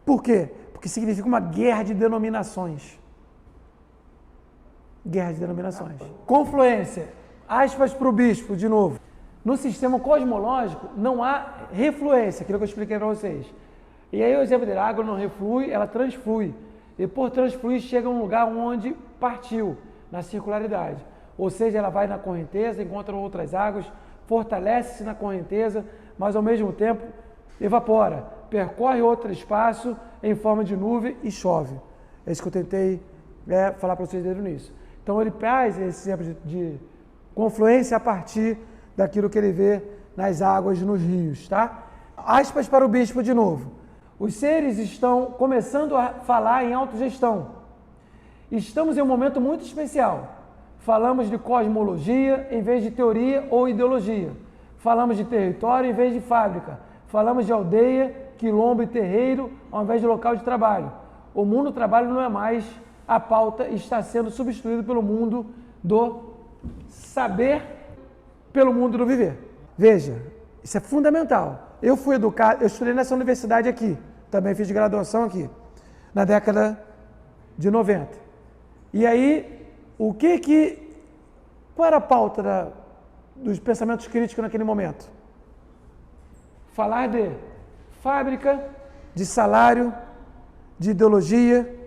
Por quê? Porque significa uma guerra de denominações. Guerra de denominações. Confluência. Aspas para o bispo, de novo. No sistema cosmológico, não há refluência, aquilo que eu expliquei para vocês. E aí o exemplo dele, a água não reflui, ela transflui. E por transfluir, chega a um lugar onde partiu, na circularidade. Ou seja, ela vai na correnteza, encontra outras águas, fortalece-se na correnteza, mas ao mesmo tempo evapora, percorre outro espaço em forma de nuvem e chove. É isso que eu tentei falar para vocês desde o início. Então ele faz esse exemplo de confluência a partir daquilo que ele vê nas águas, nos rios, tá? Aspas para o bispo de novo. Os seres estão começando a falar em autogestão. Estamos em um momento muito especial. Falamos de cosmologia em vez de teoria ou ideologia. Falamos de território em vez de fábrica. Falamos de aldeia, quilombo e terreiro ao invés de local de trabalho. O mundo do trabalho não é mais a pauta, está sendo substituído pelo mundo do saber, pelo mundo do viver. Veja, isso é fundamental. Eu fui educado, eu estudei nessa universidade aqui, também fiz graduação aqui, na década de 90. E aí, qual era a pauta dos pensamentos críticos naquele momento? Falar de fábrica, de salário, de ideologia,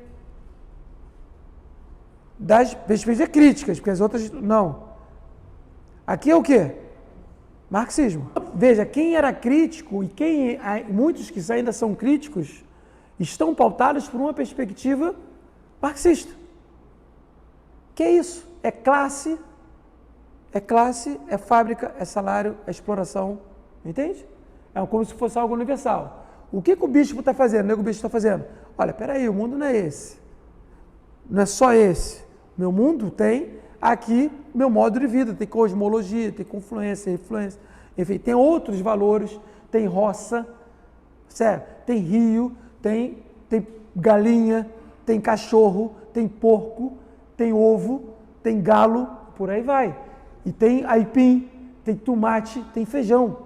das perspectivas críticas, porque as outras não. Aqui é o quê? Marxismo. Veja, quem era crítico e muitos que ainda são críticos estão pautados por uma perspectiva marxista. Que é isso? É classe, é fábrica, é salário, é exploração. Entende? É como se fosse algo universal. O que o bispo está fazendo? O Nego Bispo está fazendo? Olha, peraí, o mundo não é esse. Não é só esse. Meu mundo tem aqui meu modo de vida, tem cosmologia, tem confluência, influência, enfim, tem outros valores, tem roça, certo? Tem rio, tem galinha, tem cachorro, tem porco, tem ovo, tem galo, por aí vai. E tem aipim, tem tomate, tem feijão.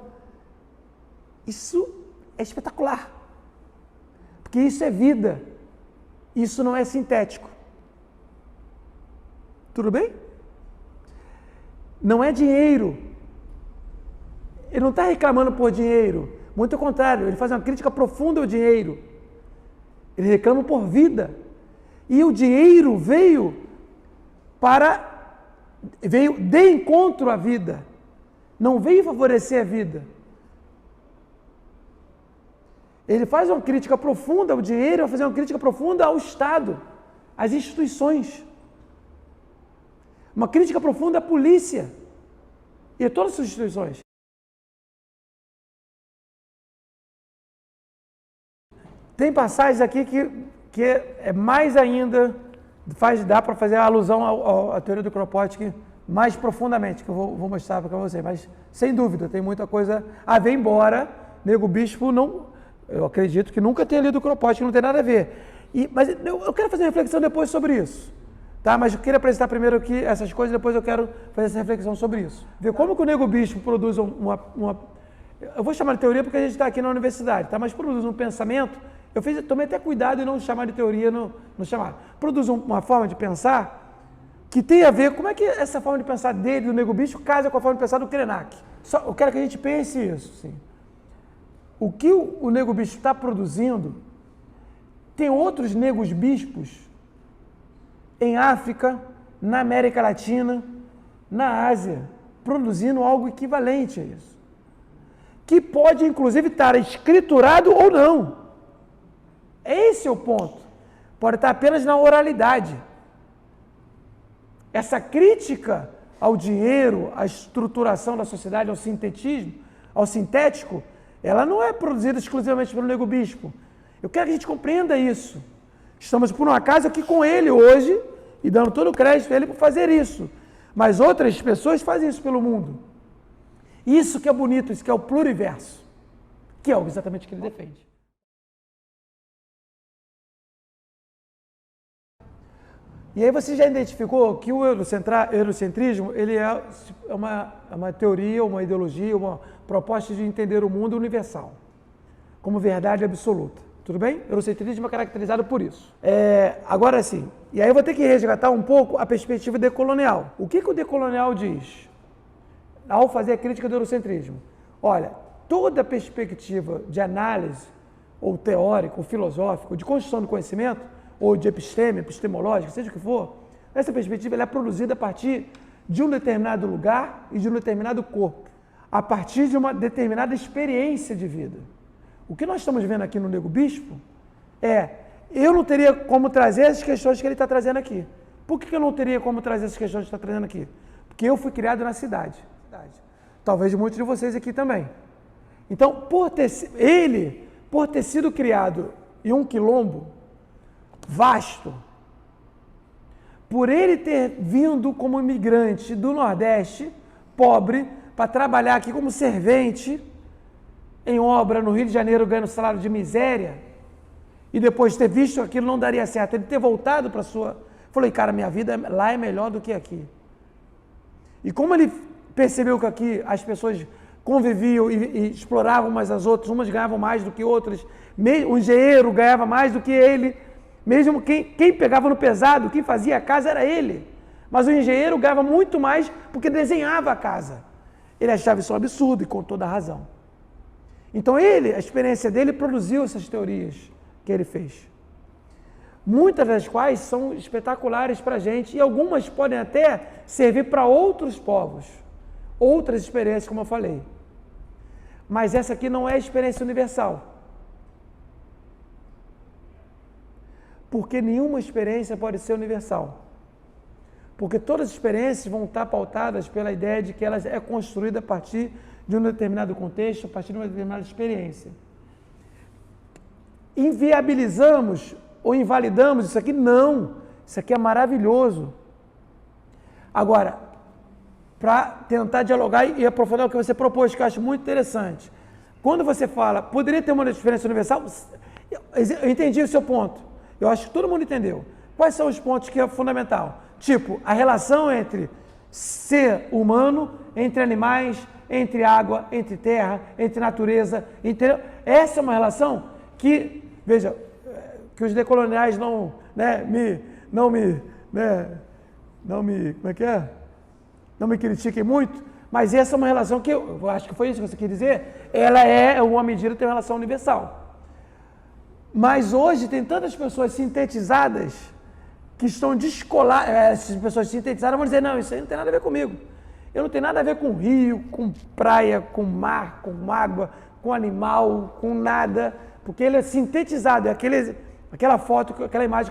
Isso é espetacular, porque isso é vida, isso não é sintético. Tudo bem? Não é dinheiro. Ele não está reclamando por dinheiro, muito ao contrário, ele faz uma crítica profunda ao dinheiro. Ele reclama por vida. E o dinheiro veio de encontro à vida, não veio favorecer a vida. Ele faz uma crítica profunda ao dinheiro, vai fazer uma crítica profunda ao Estado, às instituições. Uma crítica profunda à polícia e a todas as instituições. Tem passagens aqui que é mais ainda, dá para fazer a alusão à teoria do Kropotkin mais profundamente, que eu vou mostrar para você, mas sem dúvida, tem muita coisa a ver, embora Nego Bispo não, eu acredito que nunca tenha lido o Kropotkin, não tem nada a ver. Mas eu quero fazer uma reflexão depois sobre isso, tá? Mas eu queria apresentar primeiro aqui essas coisas, depois eu quero fazer essa reflexão sobre isso. Ver como que o Nego Bispo produz eu vou chamar de teoria porque a gente está aqui na universidade, tá? Mas produz um pensamento. Tomei até cuidado em não chamar de teoria, não chamar. Produz uma forma de pensar que tem a ver, como é que essa forma de pensar dele, do Nego Bispo, casa com a forma de pensar do Krenak. Eu quero que a gente pense isso. Sim. O que o Nego Bispo está produzindo, tem outros negos bispos em África, na América Latina, na Ásia, produzindo algo equivalente a isso. Que pode, inclusive, estar escriturado ou não. Esse é o ponto. Pode estar apenas na oralidade. Essa crítica ao dinheiro, à estruturação da sociedade, ao sintetismo, ao sintético, ela não é produzida exclusivamente pelo Nego Bispo. Eu quero que a gente compreenda isso. Estamos, por um acaso, aqui com ele hoje e dando todo o crédito a ele por fazer isso. Mas outras pessoas fazem isso pelo mundo. Isso que é bonito, isso que é o pluriverso, que é exatamente o que ele defende. E aí você já identificou que o eurocentrismo ele é uma teoria, uma ideologia, uma proposta de entender o mundo universal, como verdade absoluta. Tudo bem? O eurocentrismo é caracterizado por isso. Agora sim, e aí eu vou ter que resgatar um pouco a perspectiva decolonial. O que o decolonial diz ao fazer a crítica do eurocentrismo? Olha, toda perspectiva de análise, ou teórica, ou filosófica, ou de construção do conhecimento, ou de episteme, epistemológica, seja o que for, essa perspectiva ela é produzida a partir de um determinado lugar e de um determinado corpo, a partir de uma determinada experiência de vida. O que nós estamos vendo aqui no Nego Bispo eu não teria como trazer as questões que ele está trazendo aqui. Por que eu não teria como trazer essas questões que ele está trazendo aqui? Porque eu fui criado na cidade. Talvez muitos de vocês aqui também. Então, por ter sido criado em um quilombo vasto, por ele ter vindo como imigrante do Nordeste, pobre, para trabalhar aqui como servente em obra no Rio de Janeiro, ganhando salário de miséria, e depois ter visto que aquilo não daria certo, ele ter voltado para falei, cara, minha vida lá é melhor do que aqui. E como ele percebeu que aqui as pessoas conviviam e exploravam umas às outras, umas ganhavam mais do que outras, o engenheiro ganhava mais do que ele, mesmo quem pegava no pesado, quem fazia a casa era ele. Mas o engenheiro ganhava muito mais porque desenhava a casa. Ele achava isso um absurdo e com toda a razão. Então a experiência dele produziu essas teorias que ele fez. Muitas das quais são espetaculares para a gente e algumas podem até servir para outros povos, outras experiências, como eu falei. Mas essa aqui não é a experiência universal. Porque nenhuma experiência pode ser universal. Porque todas as experiências vão estar pautadas pela ideia de que ela é construída a partir de um determinado contexto, a partir de uma determinada experiência. Inviabilizamos ou invalidamos isso aqui? Não. Isso aqui é maravilhoso. Agora, para tentar dialogar e aprofundar o que você propôs, que eu acho muito interessante. Quando você fala, poderia ter uma diferença universal? Eu entendi o seu ponto. Eu acho que todo mundo entendeu. Quais são os pontos que é fundamental? Tipo, a relação entre ser humano, entre animais, entre água, entre terra, entre natureza, entendeu? Essa é uma relação que, veja, que os decoloniais não me critiquem muito, mas essa é uma relação que eu acho que foi isso que você quer dizer, ela é, uma medida tem uma relação universal. Mas hoje tem tantas pessoas sintetizadas que estão descoladas, essas pessoas sintetizadas vão dizer, não, isso aí não tem nada a ver comigo. Eu não tenho nada a ver com rio, com praia, com mar, com água, com animal, com nada, porque ele é sintetizado, é aquela foto, aquela imagem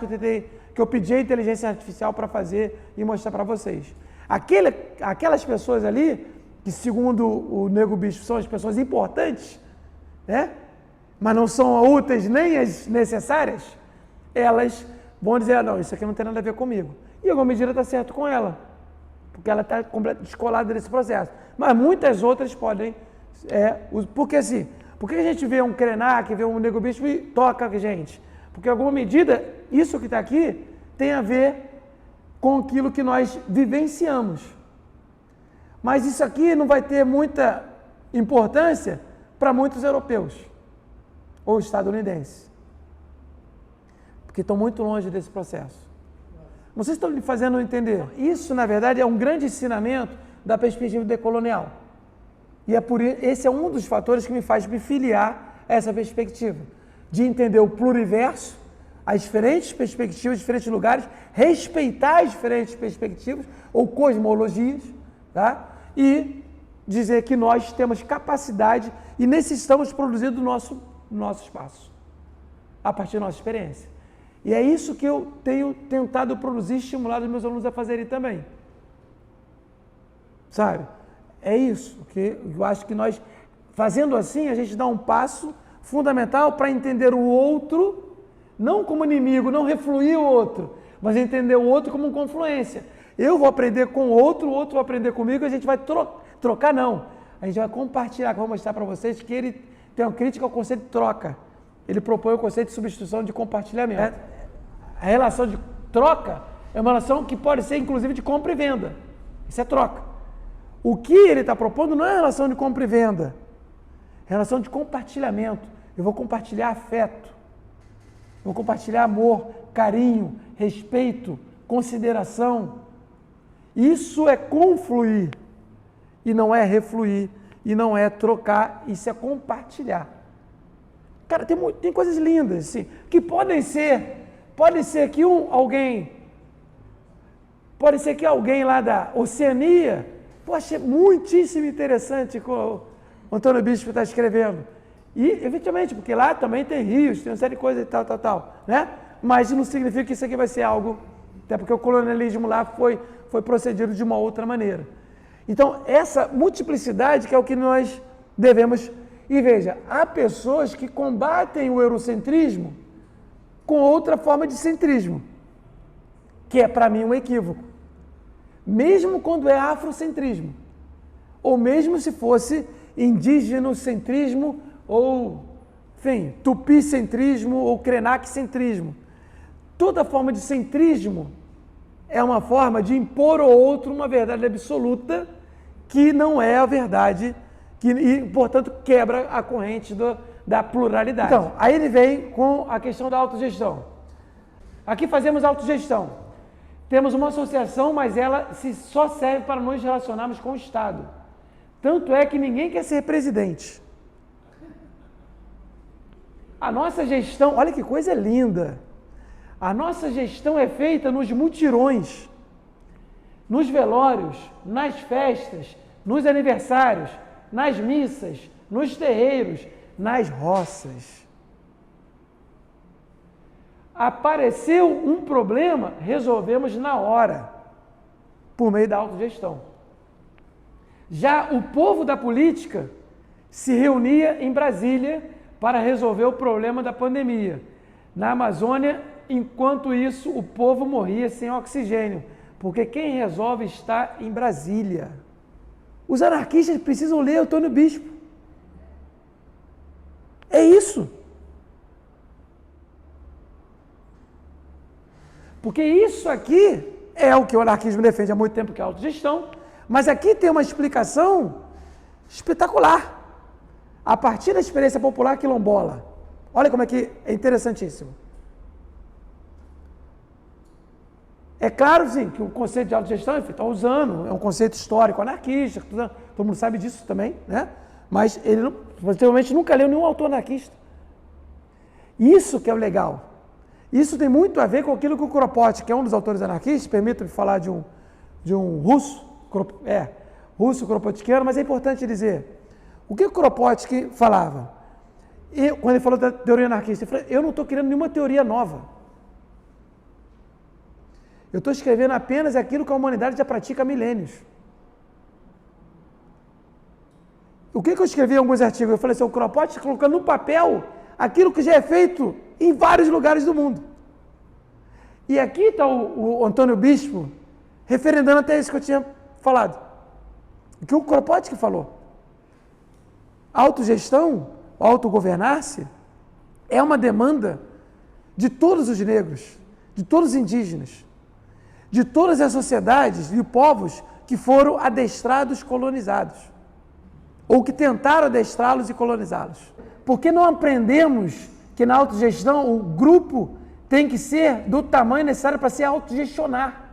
que eu pedi a inteligência artificial para fazer e mostrar para vocês. Aquelas pessoas ali, que segundo o Nego Bispo são as pessoas importantes, né? Mas não são úteis nem as necessárias, elas vão dizer, não, isso aqui não tem nada a ver comigo. E alguma medida está certo com ela, porque ela está completamente descolada desse processo. Mas muitas outras podem, porque assim, por que a gente vê um Krenak, vê um Nego Bispo e toca a gente? Porque alguma medida, isso que está aqui, tem a ver com aquilo que nós vivenciamos. Mas isso aqui não vai ter muita importância para muitos europeus ou estadunidenses, porque estão muito longe desse processo. Vocês estão me fazendo entender? Isso, na verdade, é um grande ensinamento da perspectiva decolonial. E esse é um dos fatores que me faz me filiar a essa perspectiva, de entender o pluriverso, as diferentes perspectivas, diferentes lugares, respeitar as diferentes perspectivas ou cosmologias, tá? E dizer que nós temos capacidade e necessitamos produzir do nosso espaço, a partir da nossa experiência. E é isso que eu tenho tentado produzir e estimular os meus alunos a fazerem também. Sabe? É isso que eu acho que nós, fazendo assim, a gente dá um passo fundamental para entender o outro, não como inimigo, não refluir o outro, mas entender o outro como uma confluência. Eu vou aprender com o outro vai aprender comigo, a gente vai trocar, não. A gente vai compartilhar, que eu vou mostrar para vocês que ele tem uma crítica ao conceito de troca. Ele propõe o conceito de substituição de compartilhamento. A relação de troca é uma relação que pode ser, inclusive, de compra e venda. Isso é troca. O que ele está propondo não é relação de compra e venda. É relação de compartilhamento. Eu vou compartilhar afeto. Eu vou compartilhar amor, carinho, respeito, consideração. Isso é confluir. E não é refluir. E não é trocar. Isso é compartilhar. Cara, tem coisas lindas, assim, que pode ser que alguém lá da Oceania, achei muitíssimo interessante o Antônio Bispo está escrevendo. E, efetivamente, porque lá também tem rios, tem uma série de coisas e tal, né? Mas não significa que isso aqui vai ser algo, até porque o colonialismo lá foi procedido de uma outra maneira. Então, essa multiplicidade que é o que nós devemos. E veja, há pessoas que combatem o eurocentrismo com outra forma de centrismo, que é para mim um equívoco. Mesmo quando é afrocentrismo, ou mesmo se fosse indigenocentrismo, ou, enfim, tupicentrismo ou krenakcentrismo. Toda forma de centrismo é uma forma de impor ao outro uma verdade absoluta que não é a verdade e, portanto, quebra a corrente da pluralidade. Então, aí ele vem com a questão da autogestão. Aqui fazemos autogestão. Temos uma associação, mas ela só serve para nos relacionarmos com o Estado. Tanto é que ninguém quer ser presidente. A nossa gestão, olha que coisa linda. A nossa gestão é feita nos mutirões, nos velórios, nas festas, nos aniversários, nas missas, nos terreiros, nas roças. Apareceu um problema, resolvemos na hora, por meio da autogestão. Já o povo da política se reunia em Brasília para resolver o problema da pandemia. Na Amazônia, enquanto isso, o povo morria sem oxigênio, porque quem resolve está em Brasília. Os anarquistas precisam ler Antônio Bispo. É isso. Porque isso aqui é o que o anarquismo defende há muito tempo, que é a autogestão, mas aqui tem uma explicação espetacular. A partir da experiência popular quilombola. Olha como é que é interessantíssimo. É claro, sim, que o conceito de autogestão, enfim, está usando, é um conceito histórico anarquista, todo mundo sabe disso também, né? Mas ele possivelmente nunca leu nenhum autor anarquista. Isso que é o legal. Isso tem muito a ver com aquilo que o Kropotkin, que é um dos autores anarquistas, permita-me falar de um russo, russo kropotkiano, mas é importante dizer, o que o Kropotkin falava? Quando ele falou da teoria anarquista, ele falou, eu não estou criando nenhuma teoria nova. Eu estou escrevendo apenas aquilo que a humanidade já pratica há milênios. O que eu escrevi em alguns artigos? Eu falei assim, o Kropotkin colocando no papel aquilo que já é feito em vários lugares do mundo. E aqui está o Antônio Bispo referendando até isso que eu tinha falado. O que o Kropotkin falou. Autogestão, autogovernar-se, é uma demanda de todos os negros, de todos os indígenas, de todas as sociedades e povos que foram adestrados, colonizados, ou que tentaram adestrá-los e colonizá-los. Porque não aprendemos que na autogestão o grupo tem que ser do tamanho necessário para se autogestionar.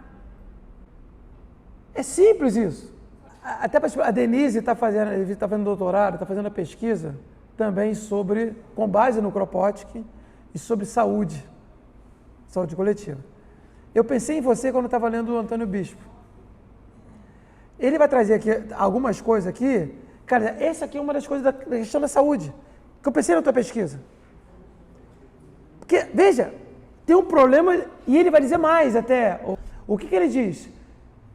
É simples isso. Até a Denise está fazendo doutorado, está fazendo a pesquisa também com base no Kropotkin e sobre saúde coletiva. Eu pensei em você quando estava lendo o Antônio Bispo. Ele vai trazer aqui algumas coisas aqui. Cara, essa aqui é uma das coisas da questão da saúde, que eu pensei na tua pesquisa. Porque, veja, tem um problema, e ele vai dizer mais até. O que ele diz?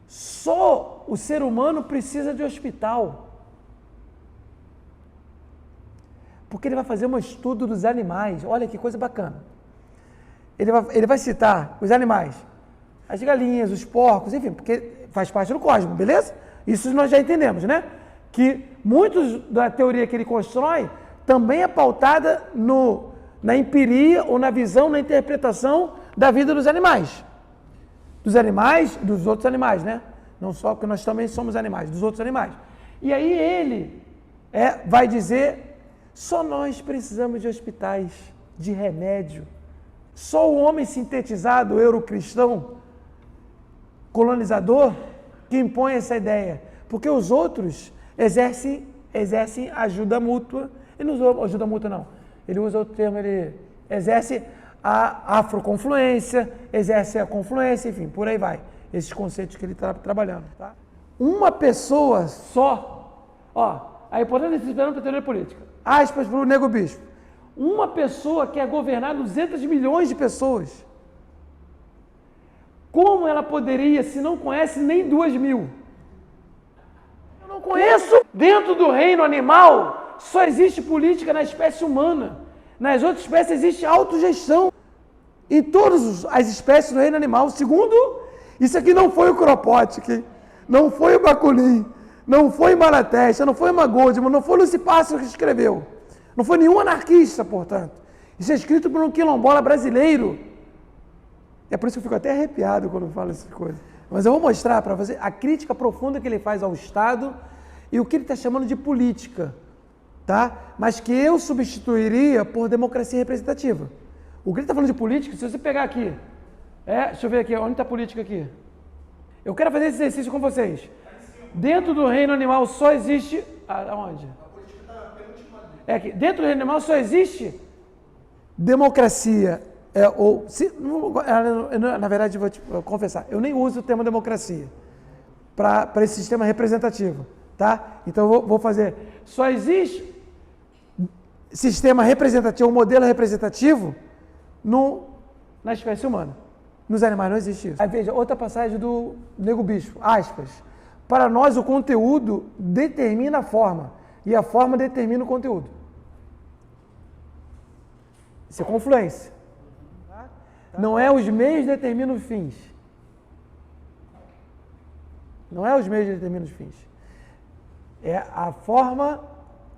Só o ser humano precisa de hospital. Porque ele vai fazer um estudo dos animais. Olha que coisa bacana. Ele vai citar os animais, as galinhas, os porcos, enfim, porque faz parte do cosmos, beleza? Isso nós já entendemos, né? Que muitos da teoria que ele constrói também é pautada na empiria ou na visão, na interpretação da vida dos animais. Dos animais, dos outros animais, né? Não só porque nós também somos animais, dos outros animais. E aí ele vai dizer, só nós precisamos de hospitais, de remédio. Só o homem sintetizado, eurocristão, colonizador, que impõe essa ideia. Porque os outros exercem ajuda mútua. Ele não usa ajuda mútua, não. Ele usa outro termo, ele exerce a afroconfluência, exerce a confluência, enfim, por aí vai. Esses conceitos que ele está trabalhando. Tá? Uma pessoa só, a importância desse esperando para a teoria política. Aspas para o Nego Bispo. Uma pessoa quer governar 200 milhões de pessoas. Como ela poderia, se não conhece nem 2.000? Eu não conheço. Dentro do reino animal, só existe política na espécie humana. Nas outras espécies existe autogestão. Em todas as espécies do reino animal. Segundo, isso aqui não foi o Kropotkin, não foi o Bakunin, não foi Malatesta, não foi Goldman, não foi Lucy Pássaro que escreveu. Não foi nenhum anarquista, portanto. Isso é escrito por um quilombola brasileiro. É por isso que eu fico até arrepiado quando falo essas coisas. Mas eu vou mostrar para você a crítica profunda que ele faz ao Estado e o que ele está chamando de política, tá? Mas que eu substituiria por democracia representativa. O que ele está falando de política, se você pegar aqui, deixa eu ver aqui, onde está a política aqui? Eu quero fazer esse exercício com vocês. Dentro do reino animal só existe... Aonde? Aqui, dentro do reino animal só existe democracia. Na verdade, vou te confessar, eu nem uso o termo democracia para esse sistema representativo, tá? Então eu vou fazer. Só existe sistema representativo, modelo representativo na espécie humana. Nos animais não existe isso. Aí veja, outra passagem do Nego Bispo, aspas. Para nós o conteúdo determina a forma e a forma determina o conteúdo. Isso é confluência. Não é os meios que determinam os fins. Não é os meios que determinam os fins. É a forma,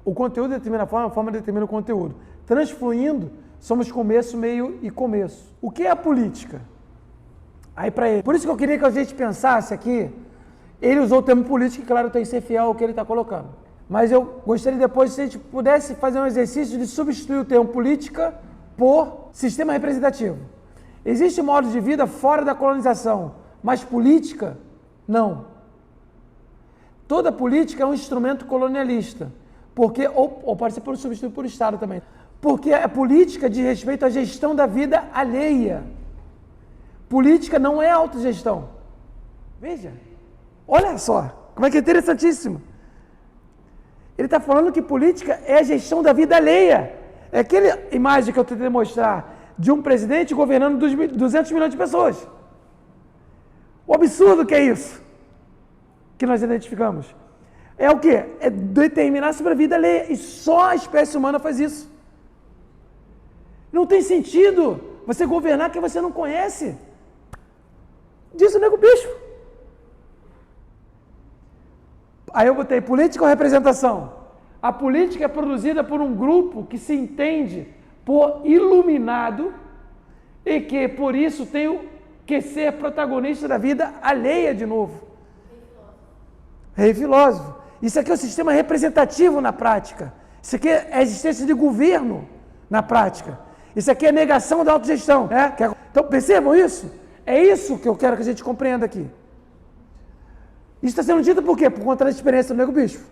o conteúdo determina a forma determina o conteúdo. Transfluindo, somos começo, meio e começo. O que é a política? Aí para ele. Por isso que eu queria que a gente pensasse aqui, ele usou o termo política, e claro, tem que ser fiel ao que ele está colocando. mas eu gostaria depois se a gente pudesse fazer um exercício de substituir o termo política por sistema representativo. Existe modo de vida fora da colonização, mas política, não. Toda política é um instrumento colonialista, porque, ou pode ser substituído por Estado também, porque a política diz respeito à gestão da vida alheia. Política não é autogestão. Veja, olha só, como é que é interessantíssimo. Ele está falando que política é a gestão da vida alheia. É aquela imagem que eu tentei mostrar de um presidente governando 200 milhões de pessoas. O absurdo que é isso que nós identificamos. É o quê? É determinar sobre a vida alheia. E só a espécie humana faz isso. Não tem sentido você governar quem você não conhece. Diz o Nego Bispo. Aí eu botei política ou representação? A política é produzida por um grupo que se entende por iluminado e que, por isso, tem que ser protagonista da vida alheia de novo. Rei filósofo. Isso aqui é o sistema representativo na prática. Isso aqui é a existência de governo na prática. Isso aqui é negação da autogestão. Então, percebam isso? É isso que eu quero que a gente compreenda aqui. Isso está sendo dito por quê? Por conta da experiência do Nego Bispo.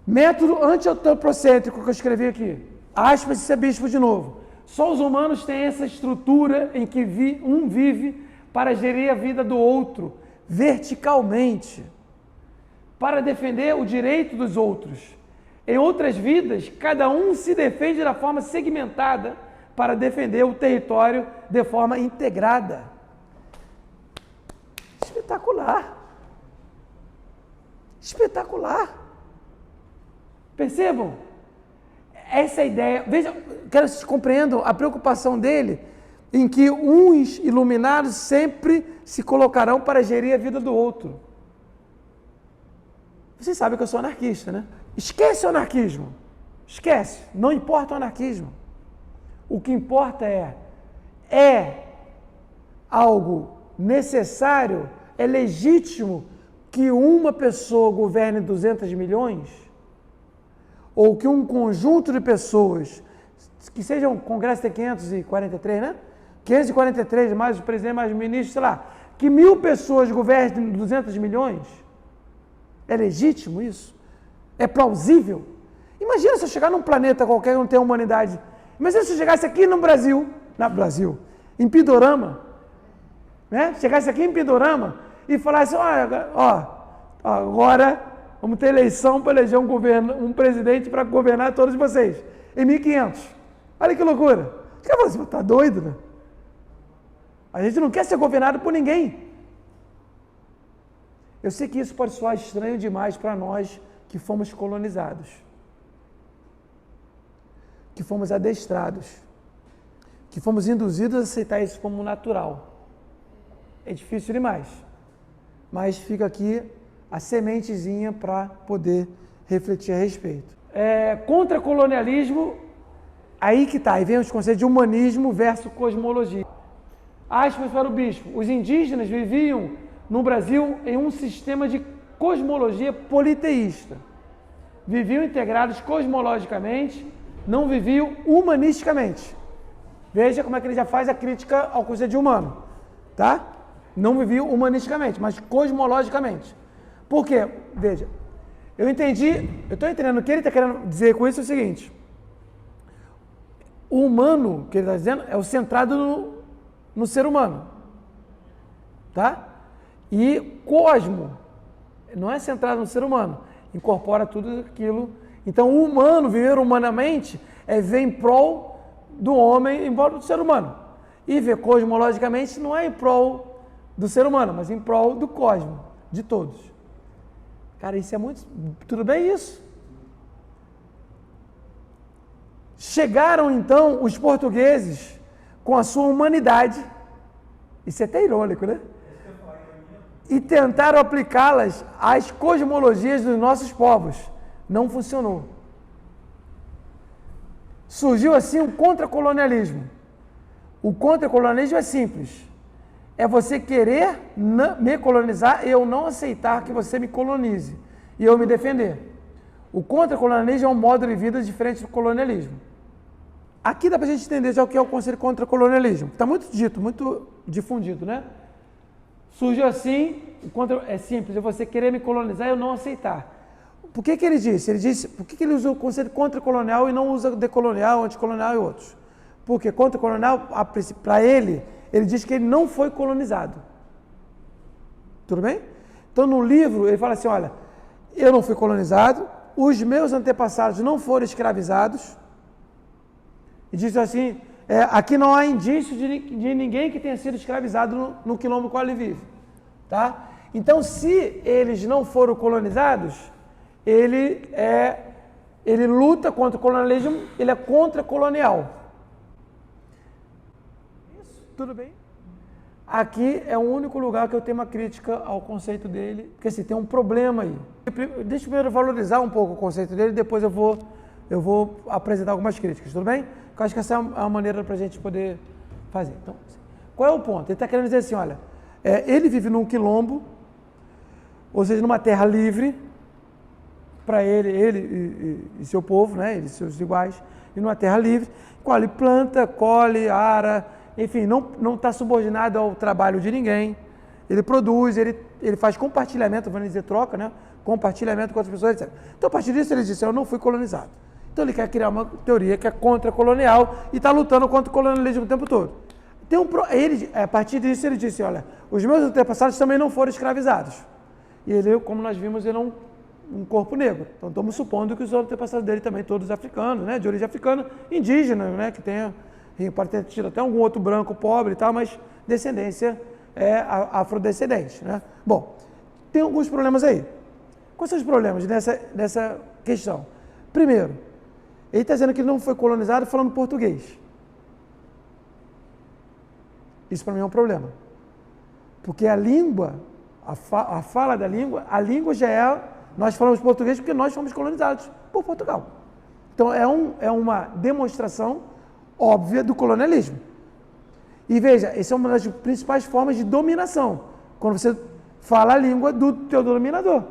Método anti-antropocêntrico que eu escrevi aqui. Aspas, isso é bispo de novo. Só os humanos têm essa estrutura em que um vive para gerir a vida do outro, verticalmente, para defender o direito dos outros. Em outras vidas, cada um se defende da forma segmentada para defender o território de forma integrada. Espetacular. Espetacular. Percebam? Essa ideia, veja, quero que vocês compreendam a preocupação dele em que uns iluminados sempre se colocarão para gerir a vida do outro. Vocês sabem que eu sou anarquista, né? Esquece o anarquismo. Esquece. Não importa o anarquismo. O que importa é algo necessário, é legítimo que uma pessoa governe 200 milhões? Ou que um conjunto de pessoas, que seja um Congresso tem 543, né? 543, mais o presidente, mais o ministro, sei lá, que 1000 pessoas governem 200 milhões? É legítimo isso? É plausível? Imagina se eu chegar num planeta qualquer que não tem humanidade. Imagina se eu chegasse aqui no Brasil, em Pindorama, né? Chegasse aqui em Pindorama e falasse, agora vamos ter eleição para eleger um presidente para governar todos vocês, em 1500. Olha que loucura. Os caras falam assim, tá doido, né? A gente não quer ser governado por ninguém. Eu sei que isso pode soar estranho demais para nós que fomos colonizados, que fomos adestrados, que fomos induzidos a aceitar isso como natural. É difícil demais, mas fica aqui a sementezinha para poder refletir a respeito. Contra colonialismo, aí que está, aí vem os conceitos de humanismo versus cosmologia. Aspas para o bispo, os indígenas viviam no Brasil em um sistema de cosmologia politeísta. Viviam integrados cosmologicamente, não viviam humanisticamente. Veja como é que ele já faz a crítica ao conceito de humano, tá? Não viviam humanisticamente, mas cosmologicamente. Por quê? Veja, eu estou entendendo o que ele está querendo dizer com isso é o seguinte: o humano, que ele está dizendo, é o centrado no ser humano, tá? E cosmo não é centrado no ser humano, incorpora tudo aquilo. Então, o humano, viver humanamente, é ver em prol do homem, em prol do ser humano. E ver cosmologicamente não é em prol do ser humano, mas em prol do cosmo, de todos. Cara, isso é muito... Tudo bem isso? Chegaram, então, os portugueses com a sua humanidade, isso é até irônico, né? E tentaram aplicá-las às cosmologias dos nossos povos. Não funcionou. Surgiu assim um contracolonialismo. O contracolonialismo é simples. É você querer me colonizar e eu não aceitar que você me colonize. e eu me defender. O contra-colonialismo é um modo de vida diferente do colonialismo. Aqui dá para a gente entender já o que é o conceito de contra-colonialismo. Está muito dito, muito difundido, né? Surgiu assim, é simples, é você querer me colonizar e eu não aceitar. Por que ele disse? Por que ele usa o conceito contra-colonial e não usa decolonial, anticolonial e outros? Porque contra-colonial, para ele diz que ele não foi colonizado. Tudo bem? Então, no livro, ele fala assim, olha, eu não fui colonizado, os meus antepassados não foram escravizados, e diz assim, aqui não há indício de ninguém que tenha sido escravizado no quilombo no qual ele vive. Tá? Então, se eles não foram colonizados, ele luta contra o colonialismo, ele é contra-colonial. Isso, tudo bem? Aqui é o único lugar que eu tenho uma crítica ao conceito dele, porque assim, tem um problema aí. Deixa eu primeiro valorizar um pouco o conceito dele, depois eu vou apresentar algumas críticas, tudo bem? Eu acho que essa é a maneira para a gente poder fazer. Então, qual é o ponto? Ele está querendo dizer assim, olha, ele vive num quilombo, ou seja, numa terra livre, para ele e seu povo, né, ele e seus iguais, e numa terra livre, qual ele planta, colhe, ara, enfim, não está subordinado ao trabalho de ninguém, ele produz, ele faz compartilhamento, vamos dizer troca, né, compartilhamento com outras pessoas, etc. Então, a partir disso, ele disse, eu não fui colonizado. Então, ele quer criar uma teoria que é contra-colonial e está lutando contra o colonialismo o tempo todo. A partir disso, ele disse, olha, os meus antepassados também não foram escravizados. E ele, como nós vimos, ele é um corpo negro. Então, estamos supondo que os antepassados dele também, todos africanos, né, de origem africana, indígena, né, que tenha, pode ter tido até algum outro branco pobre e tal, mas descendência afrodescendente, né. Bom, tem alguns problemas aí. Quais são os problemas dessa questão? Primeiro, ele está dizendo que ele não foi colonizado falando português. Isso para mim é um problema. Porque a língua, a fala da língua, a língua já é... Nós falamos português porque nós fomos colonizados por Portugal. Então, é uma demonstração óbvia do colonialismo. E veja, essa é uma das principais formas de dominação. Quando você fala a língua do teu dominador.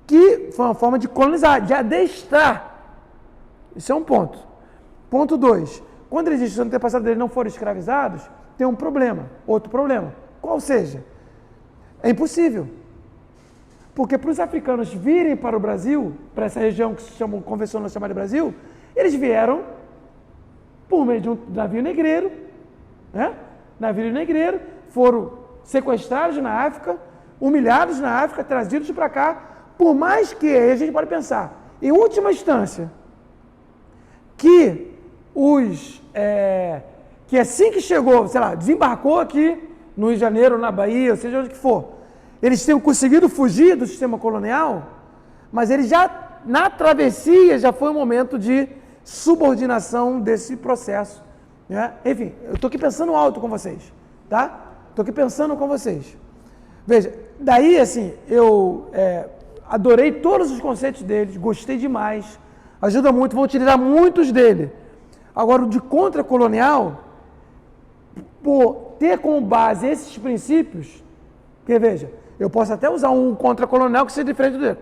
Que foi uma forma de colonizar, de adestrar. Isso é um ponto. Ponto 2. Quando ele diz que os antepassados dele não foram escravizados, tem um problema. Outro problema. Qual seja? É impossível. Porque para os africanos virem para o Brasil, para essa região que se chama convencional chamada Brasil, eles vieram por meio de um navio negreiro, né? Navio negreiro, foram sequestrados na África, humilhados na África, trazidos para cá, por mais que, aí a gente pode pensar, em última instância, que que assim que chegou, sei lá, desembarcou aqui no Rio de Janeiro, na Bahia, ou seja onde que for, eles tenham conseguido fugir do sistema colonial, mas eles já, na travessia, já foi um momento de subordinação desse processo, né? Enfim, eu estou aqui pensando alto com vocês, tá? Estou aqui pensando com vocês. Veja, daí assim, eu adorei todos os conceitos deles, gostei demais, ajuda muito, vou utilizar muitos dele. Agora, o de contra-colonial, por ter como base esses princípios, porque veja, eu posso até usar um contra-colonial que seja diferente dele.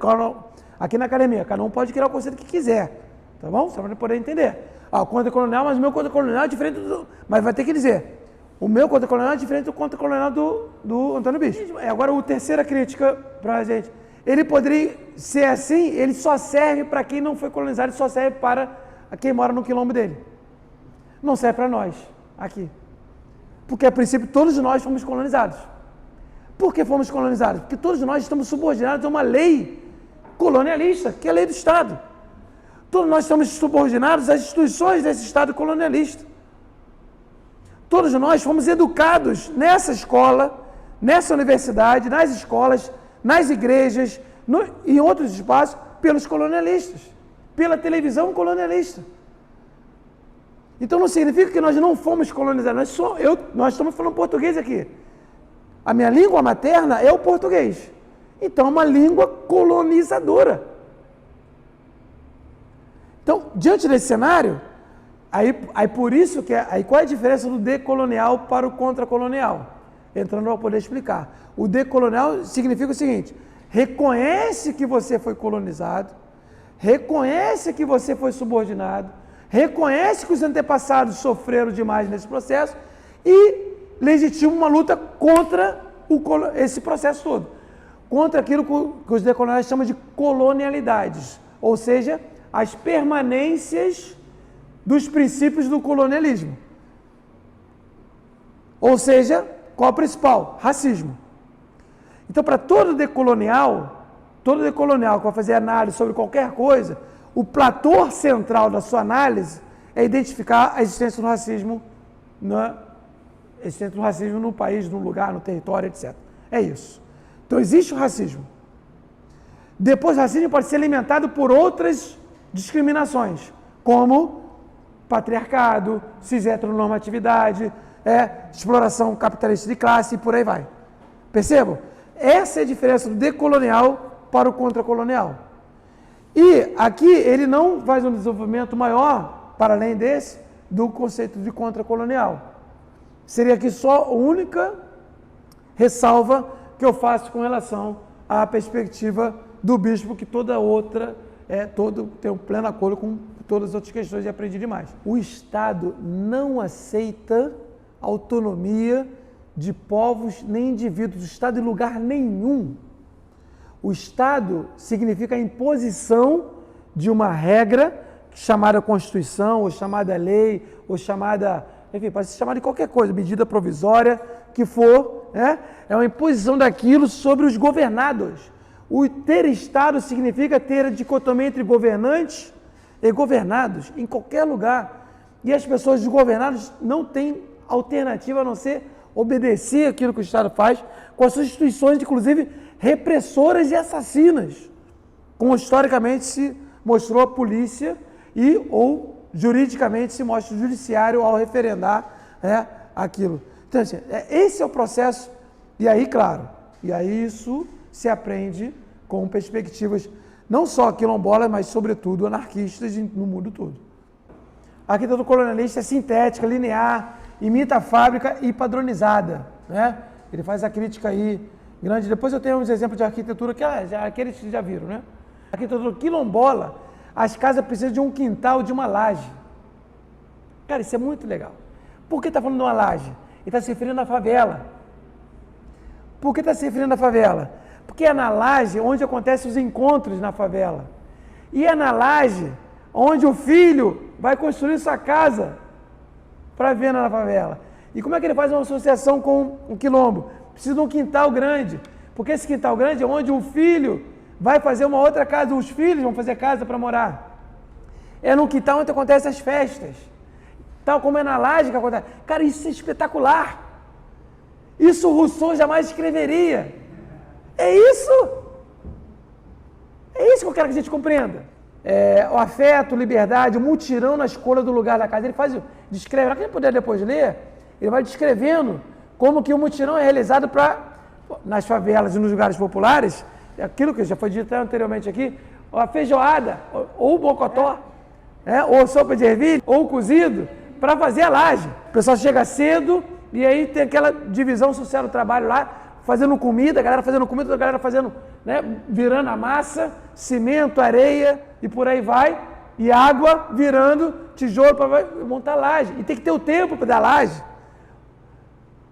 Aqui na academia, cada um pode criar o conceito que quiser, tá bom? Só para poder entender. O contra-colonial, mas o meu contra-colonial é diferente do... Mas vai ter que dizer, o meu contra-colonial é diferente do contra-colonial do Antônio Bispo. Agora, a terceira crítica para a gente. Ele poderia ser assim, ele só serve para quem não foi colonizado, ele só serve para quem mora no quilombo dele. Não serve para nós, aqui. Porque, a princípio, todos nós fomos colonizados. Por que fomos colonizados? Porque todos nós estamos subordinados a uma lei colonialista, que é a lei do Estado. Todos nós estamos subordinados às instituições desse Estado colonialista. Todos nós fomos educados nessa escola, nessa universidade, nas escolas, nas igrejas, em outros espaços, pelos colonialistas, pela televisão colonialista. Então não significa que nós não fomos colonizados, nós estamos falando português aqui. A minha língua materna é o português. Então é uma língua colonizadora. Então, diante desse cenário, aí por isso que aí qual é a diferença do decolonial para o contracolonial? Entrando para poder explicar. O decolonial significa o seguinte, reconhece que você foi colonizado, reconhece que você foi subordinado, reconhece que os antepassados sofreram demais nesse processo e legitima uma luta contra esse processo todo, contra aquilo que os decoloniais chamam de colonialidades, ou seja, as permanências dos princípios do colonialismo. Ou seja, qual é o principal? Racismo. Então, para todo decolonial que vai fazer análise sobre qualquer coisa, o platô central da sua análise é identificar a existência do racismo no país, no lugar, no território, etc. É isso. Então, existe o racismo. Depois, o racismo pode ser alimentado por outras discriminações, como patriarcado, cis-heteronormatividade, exploração capitalista de classe e por aí vai. Percebam? Essa é a diferença do decolonial para o contracolonial. E aqui ele não faz um desenvolvimento maior, para além desse, do conceito de contracolonial. Seria aqui só a única ressalva que eu faço com relação à perspectiva do bispo, que toda outra tem um pleno acordo com todas as outras questões e aprendi demais. O Estado não aceita autonomia de povos nem indivíduos. O Estado em lugar nenhum. O Estado significa a imposição de uma regra chamada Constituição, ou chamada lei, ou chamada, enfim, pode ser chamada de qualquer coisa, medida provisória que for, é uma imposição daquilo sobre os governados. O ter Estado significa ter a dicotomia entre governantes e governados, em qualquer lugar. E as pessoas desgovernadas não têm alternativa a não ser obedecer aquilo que o Estado faz, com as suas instituições, inclusive, repressoras e assassinas, como historicamente se mostrou a polícia ou juridicamente se mostra o judiciário ao referendar aquilo. Então, assim, esse é o processo, e aí, claro, isso se aprende com perspectivas não só quilombolas, mas, sobretudo, anarquistas no mundo todo. A arquitetura colonialista é sintética, linear, imita a fábrica e padronizada. Ele faz a crítica aí grande. Depois eu tenho uns exemplos de arquitetura que aqueles que já viram. A arquitetura quilombola, as casas precisam de um quintal, de uma laje. Cara, isso é muito legal. Por que está falando de uma laje? Ele está se referindo à favela. Por que está se referindo à favela? Porque é na laje onde acontecem os encontros na favela. E é na laje onde o filho vai construir sua casa para ver na favela. E como é que ele faz uma associação com o quilombo? Precisa de um quintal grande, porque esse quintal grande é onde o filho vai fazer uma outra casa, os filhos vão fazer casa para morar. É no quintal onde acontecem as festas, tal como é na laje que acontece. Cara, isso é espetacular. Isso o Rousseau jamais escreveria. É isso que eu quero que a gente compreenda. O afeto, liberdade, o mutirão na escolha do lugar da casa. Ele descreve, para quem puder depois ler, ele vai descrevendo como que o mutirão é realizado nas favelas e nos lugares populares, aquilo que já foi dito anteriormente aqui, a feijoada, ou o bocotó, ou sopa de ervilha, ou o cozido, para fazer a laje. O pessoal chega cedo e aí tem aquela divisão social do trabalho lá, fazendo comida, a galera fazendo comida, a galera fazendo, virando a massa, cimento, areia e por aí vai, e água virando tijolo para montar laje. E tem que ter o tempo para dar laje.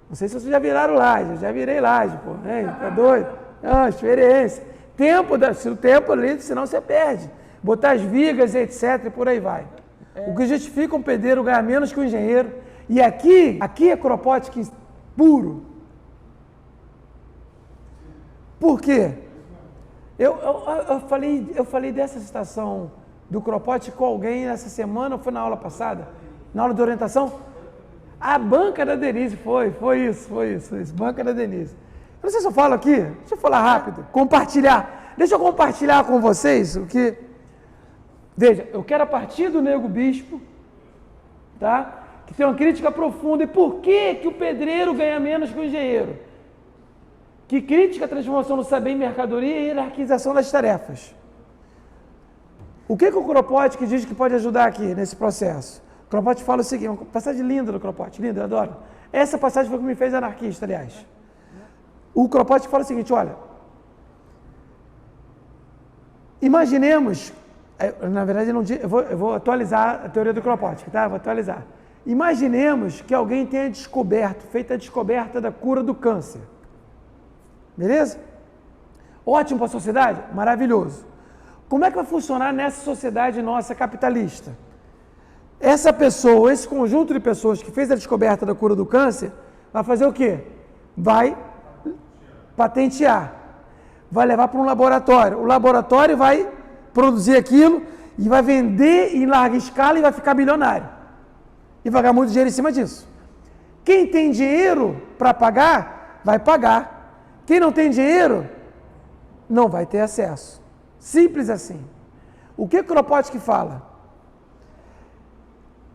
Não sei se vocês já viraram laje, eu já virei laje, pô, tá doido? Experiência. O tempo ali, senão você perde. Botar as vigas, etc, e por aí vai. O que justifica um pedreiro ganhar menos que um engenheiro. E aqui é Kropotkin puro. Por quê? Eu falei dessa citação do Kropotkin com alguém essa semana, ou foi na aula passada? Na aula de orientação? A banca da Denise, foi isso. Banca da Denise. Eu não sei se eu falo aqui, deixa eu falar rápido, compartilhar. Deixa eu compartilhar com vocês o que... Veja, eu quero a partir do Nego Bispo, tá? Que tem uma crítica profunda. E por que o pedreiro ganha menos que o engenheiro? Que critica a transformação do saber em mercadoria e hierarquização das tarefas. O que o Kropotkin diz que pode ajudar aqui nesse processo? O Kropotkin fala o seguinte, uma passagem linda do Kropotkin, linda, eu adoro. Essa passagem foi o que me fez anarquista, aliás. O Kropotkin fala o seguinte, olha, Imaginemos, na verdade eu vou atualizar a teoria do Kropotkin, tá? Vou atualizar. Imaginemos que alguém tenha feito a descoberta da cura do câncer. Beleza? Ótimo para a sociedade? Maravilhoso. Como é que vai funcionar nessa sociedade nossa capitalista? Essa pessoa, esse conjunto de pessoas que fez a descoberta da cura do câncer, vai fazer o quê? Vai patentear. Vai levar para um laboratório. O laboratório vai produzir aquilo e vai vender em larga escala e vai ficar milionário. E vai ganhar muito dinheiro em cima disso. Quem tem dinheiro para pagar, vai pagar. Quem não tem dinheiro, não vai ter acesso. Simples assim. O que Kropotkin fala?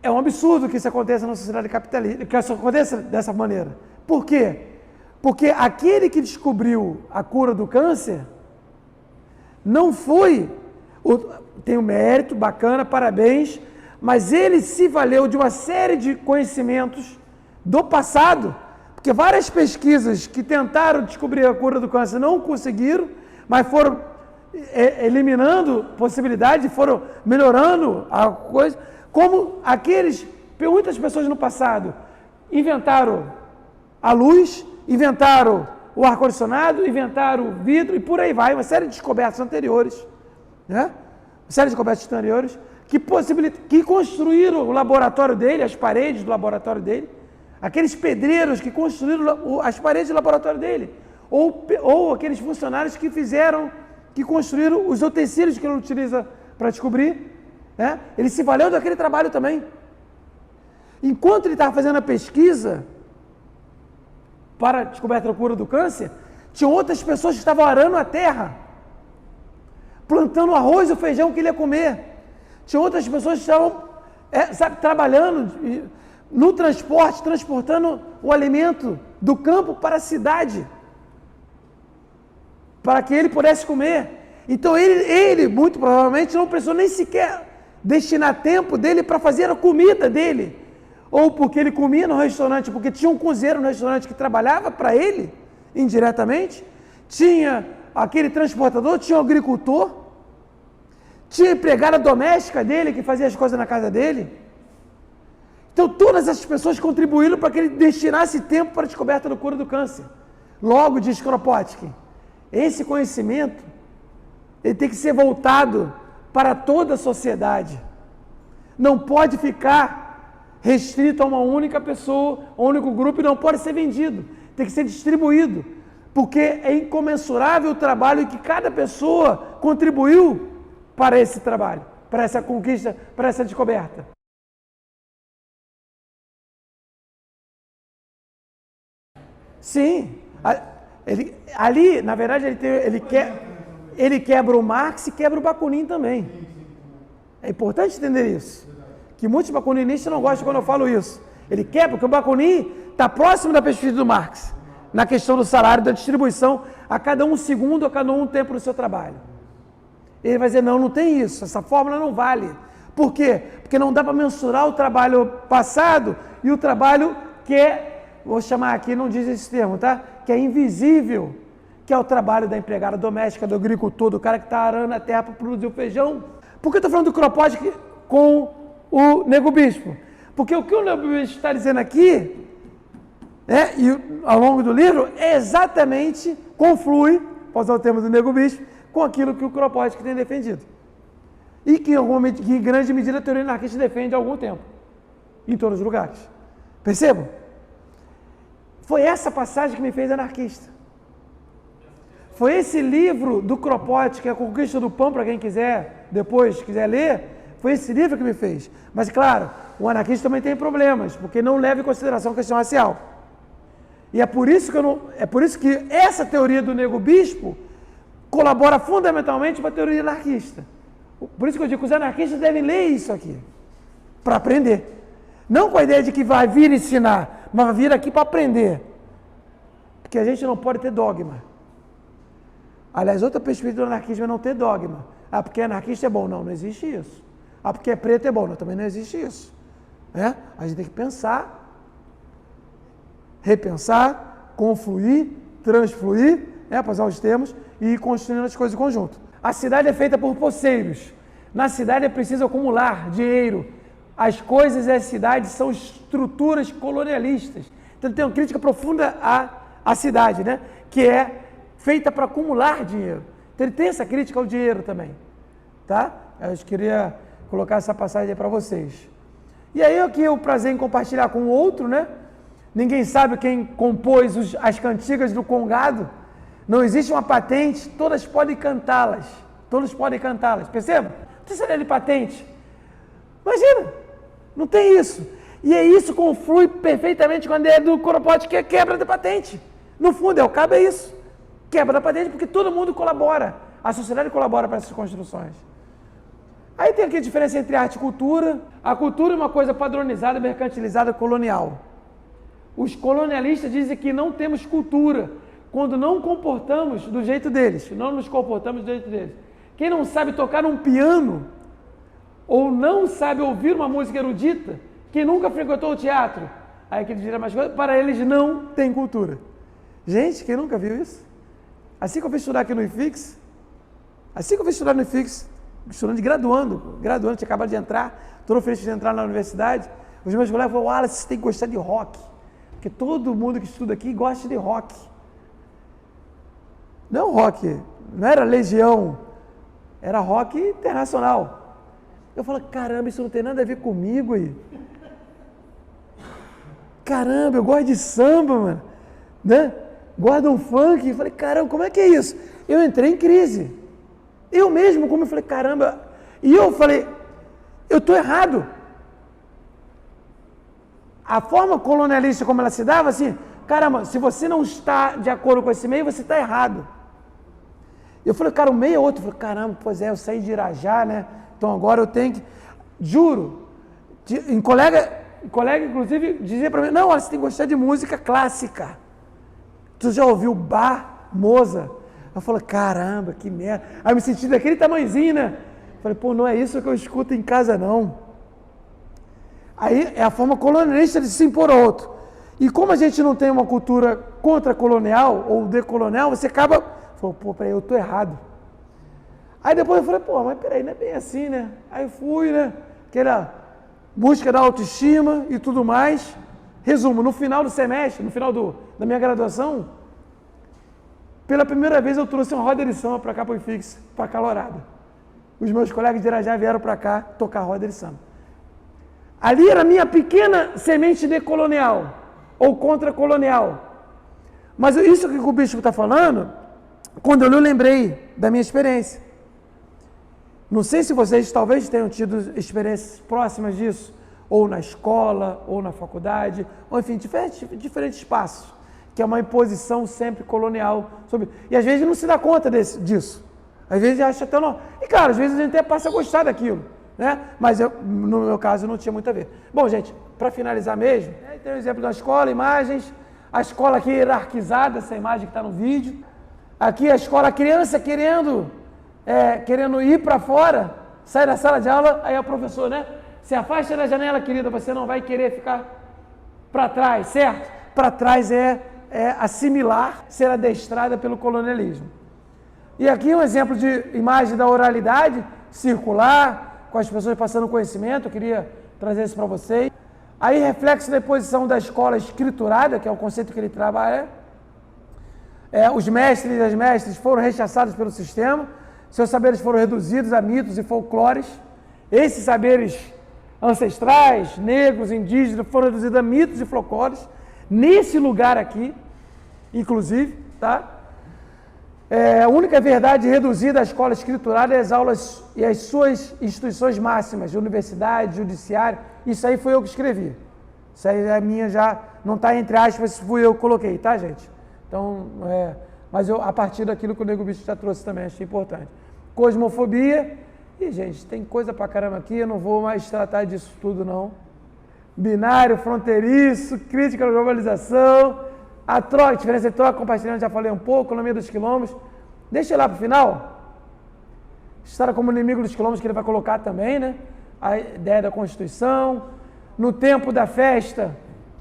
É um absurdo que isso aconteça na sociedade capitalista, que isso aconteça dessa maneira. Por quê? Porque aquele que descobriu a cura do câncer não foi, tem um mérito, bacana, parabéns, mas ele se valeu de uma série de conhecimentos do passado, porque várias pesquisas que tentaram descobrir a cura do câncer não conseguiram, mas foram eliminando possibilidades, foram melhorando a coisa, como muitas pessoas no passado inventaram a luz, inventaram o ar-condicionado, inventaram o vidro e por aí vai, uma série de descobertas anteriores, né? Uma série de descobertas anteriores que construíram o laboratório dele, as paredes do laboratório dele, aqueles pedreiros que construíram as paredes do laboratório dele, ou aqueles funcionários que construíram os utensílios que ele utiliza para descobrir, né? Ele se valeu daquele trabalho também. Enquanto ele estava fazendo a pesquisa para a descoberta da cura do câncer, tinha outras pessoas que estavam arando a terra, plantando o arroz e o feijão que ele ia comer. Tinha outras pessoas que estavam trabalhando no transporte, transportando o alimento do campo para a cidade, para que ele pudesse comer. Então ele muito provavelmente não precisou nem sequer destinar tempo dele para fazer a comida dele, ou porque ele comia no restaurante, porque tinha um cozinheiro no restaurante que trabalhava para ele, indiretamente, tinha aquele transportador, tinha um agricultor, tinha a empregada doméstica dele que fazia as coisas na casa dele. Então todas essas pessoas contribuíram para que ele destinasse tempo para a descoberta da cura do câncer. Logo, diz Kropotkin, esse conhecimento ele tem que ser voltado para toda a sociedade. Não pode ficar restrito a uma única pessoa, a um único grupo, e não pode ser vendido. Tem que ser distribuído, porque é incomensurável o trabalho que cada pessoa contribuiu para esse trabalho, para essa conquista, para essa descoberta. Sim, ali, na verdade, ele quebra o Marx e quebra o Bakunin também. É importante entender isso. Que muitos bakuninistas não gostam quando eu falo isso. Ele quebra, porque o Bakunin está próximo da pesquisa do Marx, na questão do salário, da distribuição, a cada um segundo, a cada um tempo do seu trabalho. Ele vai dizer, não tem isso, essa fórmula não vale. Por quê? Porque não dá para mensurar o trabalho passado e o trabalho que vou chamar aqui, não diz esse termo, tá? Que é invisível, que é o trabalho da empregada doméstica, do agricultor, do cara que está arando a terra para produzir o feijão. Por que eu estou falando do Kropotkin com o Nego Bispo? Porque o que o Nego Bispo está dizendo aqui, e ao longo do livro, exatamente conflui, para usar o termo do Nego Bispo, com aquilo que o Kropotkin tem defendido. E que em grande medida a teoria anarquista defende há algum tempo, em todos os lugares. Percebam? Foi essa passagem que me fez anarquista. Foi esse livro do Kropotkin, A Conquista do Pão, para quem quiser, depois quiser ler, foi esse livro que me fez. Mas, claro, o anarquista também tem problemas, porque não leva em consideração a questão racial. E é por isso que essa teoria do Nego Bispo colabora fundamentalmente para a teoria anarquista. Por isso que eu digo que os anarquistas devem ler isso aqui, para aprender. Não com a ideia de que vai vir ensinar, mas vai vir aqui para aprender. Porque a gente não pode ter dogma. Aliás, outra perspectiva do anarquismo é não ter dogma. Ah, porque anarquista é bom. Não existe isso. Ah, porque é preto é bom. Não, também não existe isso. A gente tem que pensar, repensar, confluir, transfluir, para usar os termos, e ir construindo as coisas em conjunto. A cidade é feita por poceiros. Na cidade é preciso acumular dinheiro. As coisas e as cidades são estruturas colonialistas. Então tem uma crítica profunda à cidade, né? Que é feita para acumular dinheiro. Então ele tem essa crítica ao dinheiro também. Tá? Eu queria colocar essa passagem aí para vocês. E aí aqui eu prazer em compartilhar com o outro, né? Ninguém sabe quem compôs as cantigas do Congado. Não existe uma patente, todas podem cantá-las. Todos podem cantá-las. Perceba? Não tem saber de patente. Imagina, não tem isso. E é isso conflui perfeitamente com a ideia do Coropote, que é quebra da patente. No fundo, o cabo é isso. Quebra da patente porque todo mundo colabora. A sociedade colabora para essas construções. Aí tem aqui a diferença entre arte e cultura. A cultura é uma coisa padronizada, mercantilizada, colonial. Os colonialistas dizem que não temos cultura quando não comportamos do jeito deles, não nos comportamos do jeito deles. Quem não sabe tocar um piano ou não sabe ouvir uma música erudita, quem nunca frequentou o teatro, aí que ele dirá mais coisas, para eles não tem cultura. Gente, quem nunca viu isso? Assim que eu fui estudar aqui no IFIX, estudando de graduando, tinha acabado de entrar, estou feliz de entrar na universidade, os meus colegas falaram, Wallace, você tem que gostar de rock, porque todo mundo que estuda aqui gosta de rock. Não rock, não era Legião, era rock internacional. Eu falo, caramba, isso não tem nada a ver comigo aí. Caramba, eu gosto de samba, mano, né? Gosto de um funk. Eu falei, caramba, como é que é isso? Eu entrei em crise. Eu mesmo, como eu falei, caramba. E eu falei, eu estou errado. A forma colonialista como ela se dava, assim, caramba, se você não está de acordo com esse meio, você está errado. Eu falei, cara, um meio é outro. Eu falei, caramba, pois é, eu saí de Irajá, né? Então agora eu tenho que... Juro, um colega inclusive dizia para mim, não, você tem que gostar de música clássica. Tu já ouviu Bach, Mozart? Eu falei, caramba, que merda. Aí eu me senti daquele tamanhozinho, né? Eu falei, pô, não é isso que eu escuto em casa, não. Aí é a forma colonialista de se impor ao outro. E como a gente não tem uma cultura contra-colonial ou decolonial, você acaba... Falou, pô, peraí, eu tô errado. Aí depois eu falei, pô, mas peraí, não é bem assim, né? Aí eu fui, né? Aquela busca da autoestima e tudo mais. Resumo, no final do semestre, no final da minha graduação, pela primeira vez eu trouxe uma roda de samba para cá para o IFIX, para Calorada. Os meus colegas de Irajá vieram para cá tocar roda de samba. Ali era a minha pequena semente decolonial, ou contra-colonial. Mas isso que o bispo está falando, quando eu lembrei da minha experiência. Não sei se vocês talvez tenham tido experiências próximas disso, ou na escola, ou na faculdade, ou enfim, diferentes espaços, que é uma imposição sempre colonial. E às vezes não se dá conta disso. Às vezes acha até não. E claro, às vezes a gente até passa a gostar daquilo, né? Mas no meu caso não tinha muito a ver. Bom, gente, para finalizar mesmo, tem o exemplo da escola, imagens, a escola aqui hierarquizada, essa imagem que está no vídeo. Aqui a escola, a criança querendo ir para fora, sai da sala de aula, aí o professor, né? Se afasta da janela, querida, você não vai querer ficar para trás, certo? Para trás é assimilar, ser adestrada pelo colonialismo. E aqui um exemplo de imagem da oralidade circular, com as pessoas passando conhecimento, eu queria trazer isso para vocês. Aí reflexo da posição da escola escriturada, que é o conceito que ele trabalha. Os mestres e as mestres foram rechaçados pelo sistema, seus saberes foram reduzidos a mitos e folclores. Esses saberes ancestrais, negros, indígenas, foram reduzidos a mitos e folclores, nesse lugar aqui, inclusive, tá? A única verdade reduzida à escola escriturada é as aulas e as suas instituições máximas, universidade, judiciário. Isso aí foi eu que escrevi. Isso aí é minha, já não está entre aspas, fui eu que coloquei, tá, gente? Então, mas a partir daquilo que o Nego Bicho já trouxe também, achei importante. Cosmofobia, e gente, tem coisa pra caramba aqui, eu não vou mais tratar disso tudo não. Binário, fronteiriço, crítica à globalização, a troca, diferença entre troca, compartilhamento, já falei um pouco, economia dos quilombos. Deixa eu ir lá pro final. História como inimigo dos quilombos, que ele vai colocar também, né? A ideia da Constituição. No tempo da festa,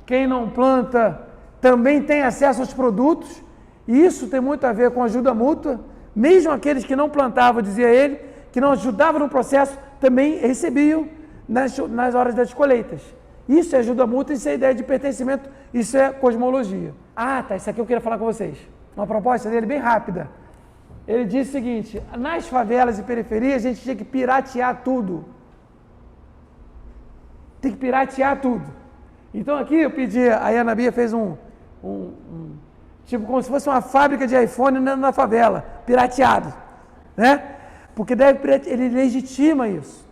quem não planta também tem acesso aos produtos, e isso tem muito a ver com ajuda mútua, mesmo aqueles que não plantavam, dizia ele, que não ajudavam no processo, também recebiam nas horas das colheitas. Isso é ajuda mútua, isso é ideia de pertencimento, isso é cosmologia. Ah, tá, isso aqui eu queria falar com vocês. Uma proposta dele bem rápida. Ele disse o seguinte, nas favelas e periferias a gente tinha que piratear tudo. Tem que piratear tudo. Então aqui eu pedi, a Ana Bia fez tipo como se fosse uma fábrica de iPhone na favela, pirateado, né? Porque ele legitima isso,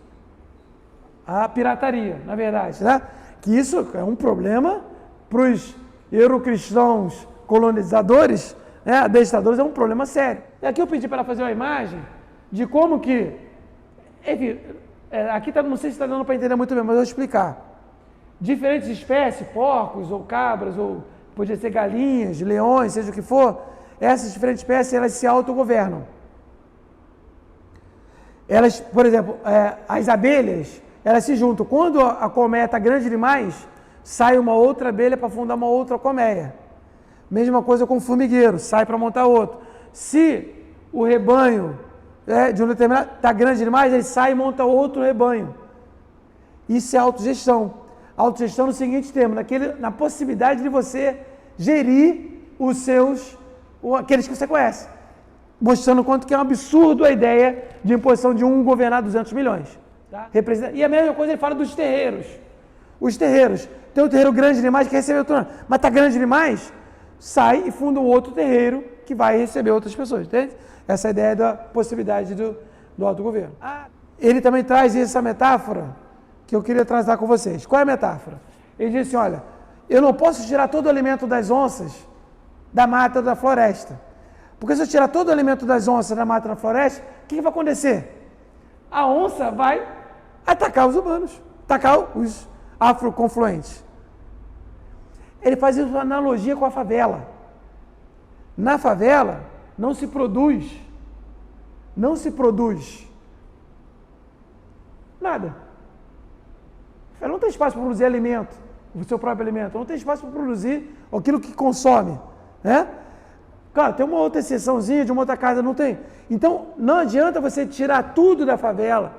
a pirataria, na verdade, né? Que isso é um problema para os eurocristãos colonizadores, né? Adestradores, é um problema sério. E aqui eu pedi para ela fazer uma imagem de como que, enfim, aqui tá, não sei se está dando para entender muito bem, mas eu vou explicar. Diferentes espécies, porcos ou cabras, ou podia ser galinhas, leões, seja o que for, essas diferentes espécies, elas se autogovernam. Elas, por exemplo, as abelhas, elas se juntam. Quando a colmeia está grande demais, sai uma outra abelha para fundar uma outra colmeia. Mesma coisa com o formigueiro, sai para montar outro. Se o rebanho de um determinado está grande demais, ele sai e monta outro rebanho. Isso é autogestão. Autogestão no seguinte termo, na possibilidade de você gerir aqueles que você conhece. Mostrando quanto que é um absurdo a ideia de imposição de um governar 200 milhões. Tá? E a mesma coisa ele fala dos terreiros. Os terreiros. Tem um terreiro grande demais que recebe outro, mas está grande demais, sai e funda um outro terreiro que vai receber outras pessoas, entende? Essa é a ideia da possibilidade do autogoverno. Ele também traz essa metáfora que eu queria tratar com vocês. Qual é a metáfora? Ele diz assim, olha, eu não posso tirar todo o alimento das onças da mata da floresta. Porque se eu tirar todo o alimento das onças da mata da floresta, o que vai acontecer? A onça vai atacar os humanos, atacar os afroconfluentes. Ele faz uma analogia com a favela. Na favela, não se produz nada. Ela não tem espaço para produzir alimento, o seu próprio alimento, não tem espaço para produzir aquilo que consome, né? Claro, tem uma outra exceçãozinha de uma outra casa, não tem. Então, não adianta você tirar tudo da favela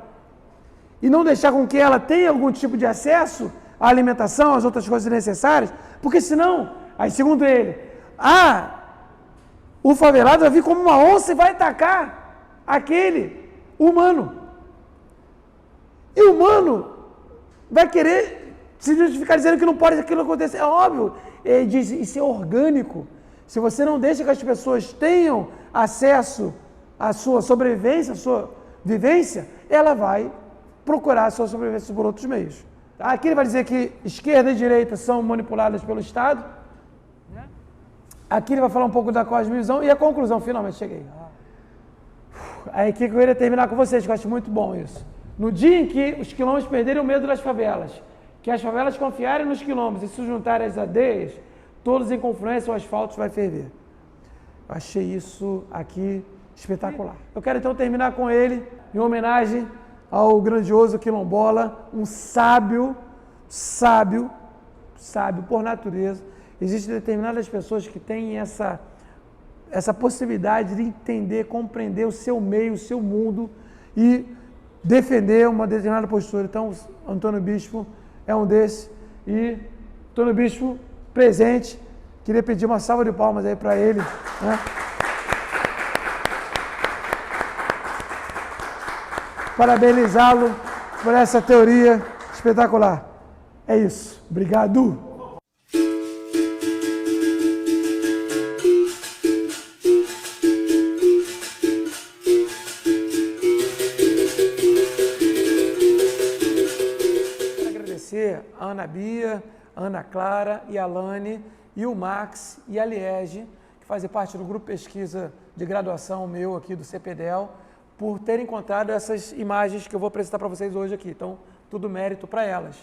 e não deixar com que ela tenha algum tipo de acesso à alimentação, às outras coisas necessárias, porque senão, aí segundo ele, o favelado vai vir como uma onça e vai atacar aquele humano. E o humano vai querer se justificar dizendo que não pode aquilo acontecer. É óbvio, ele diz, isso é orgânico. Se você não deixa que as pessoas tenham acesso à sua sobrevivência, à sua vivência, ela vai procurar a sua sobrevivência por outros meios. Aqui ele vai dizer que esquerda e direita são manipuladas pelo Estado. Aqui ele vai falar um pouco da cosmovisão e a conclusão, finalmente cheguei. Aí aqui que eu queria terminar com vocês, que eu acho muito bom isso. No dia em que os quilombos perderem o medo das favelas, que as favelas confiarem nos quilombos e se juntarem às aldeias, todos em confluência, o asfalto vai ferver. Eu achei isso aqui espetacular. Eu quero então terminar com ele, em homenagem ao grandioso quilombola, um sábio por natureza. Existem determinadas pessoas que têm essa possibilidade de entender, compreender o seu meio, o seu mundo e defender uma determinada postura. Então, Antônio Bispo é um desses. E Antônio Bispo, presente, queria pedir uma salva de palmas aí para ele, né? Parabenizá-lo por essa teoria espetacular. É isso. Obrigado. A Ana Bia, a Ana Clara e a Lani e o Max e a Liege, que fazem parte do grupo pesquisa de graduação meu aqui do CPDEL, por terem encontrado essas imagens que eu vou apresentar para vocês hoje aqui. Então, tudo mérito para elas.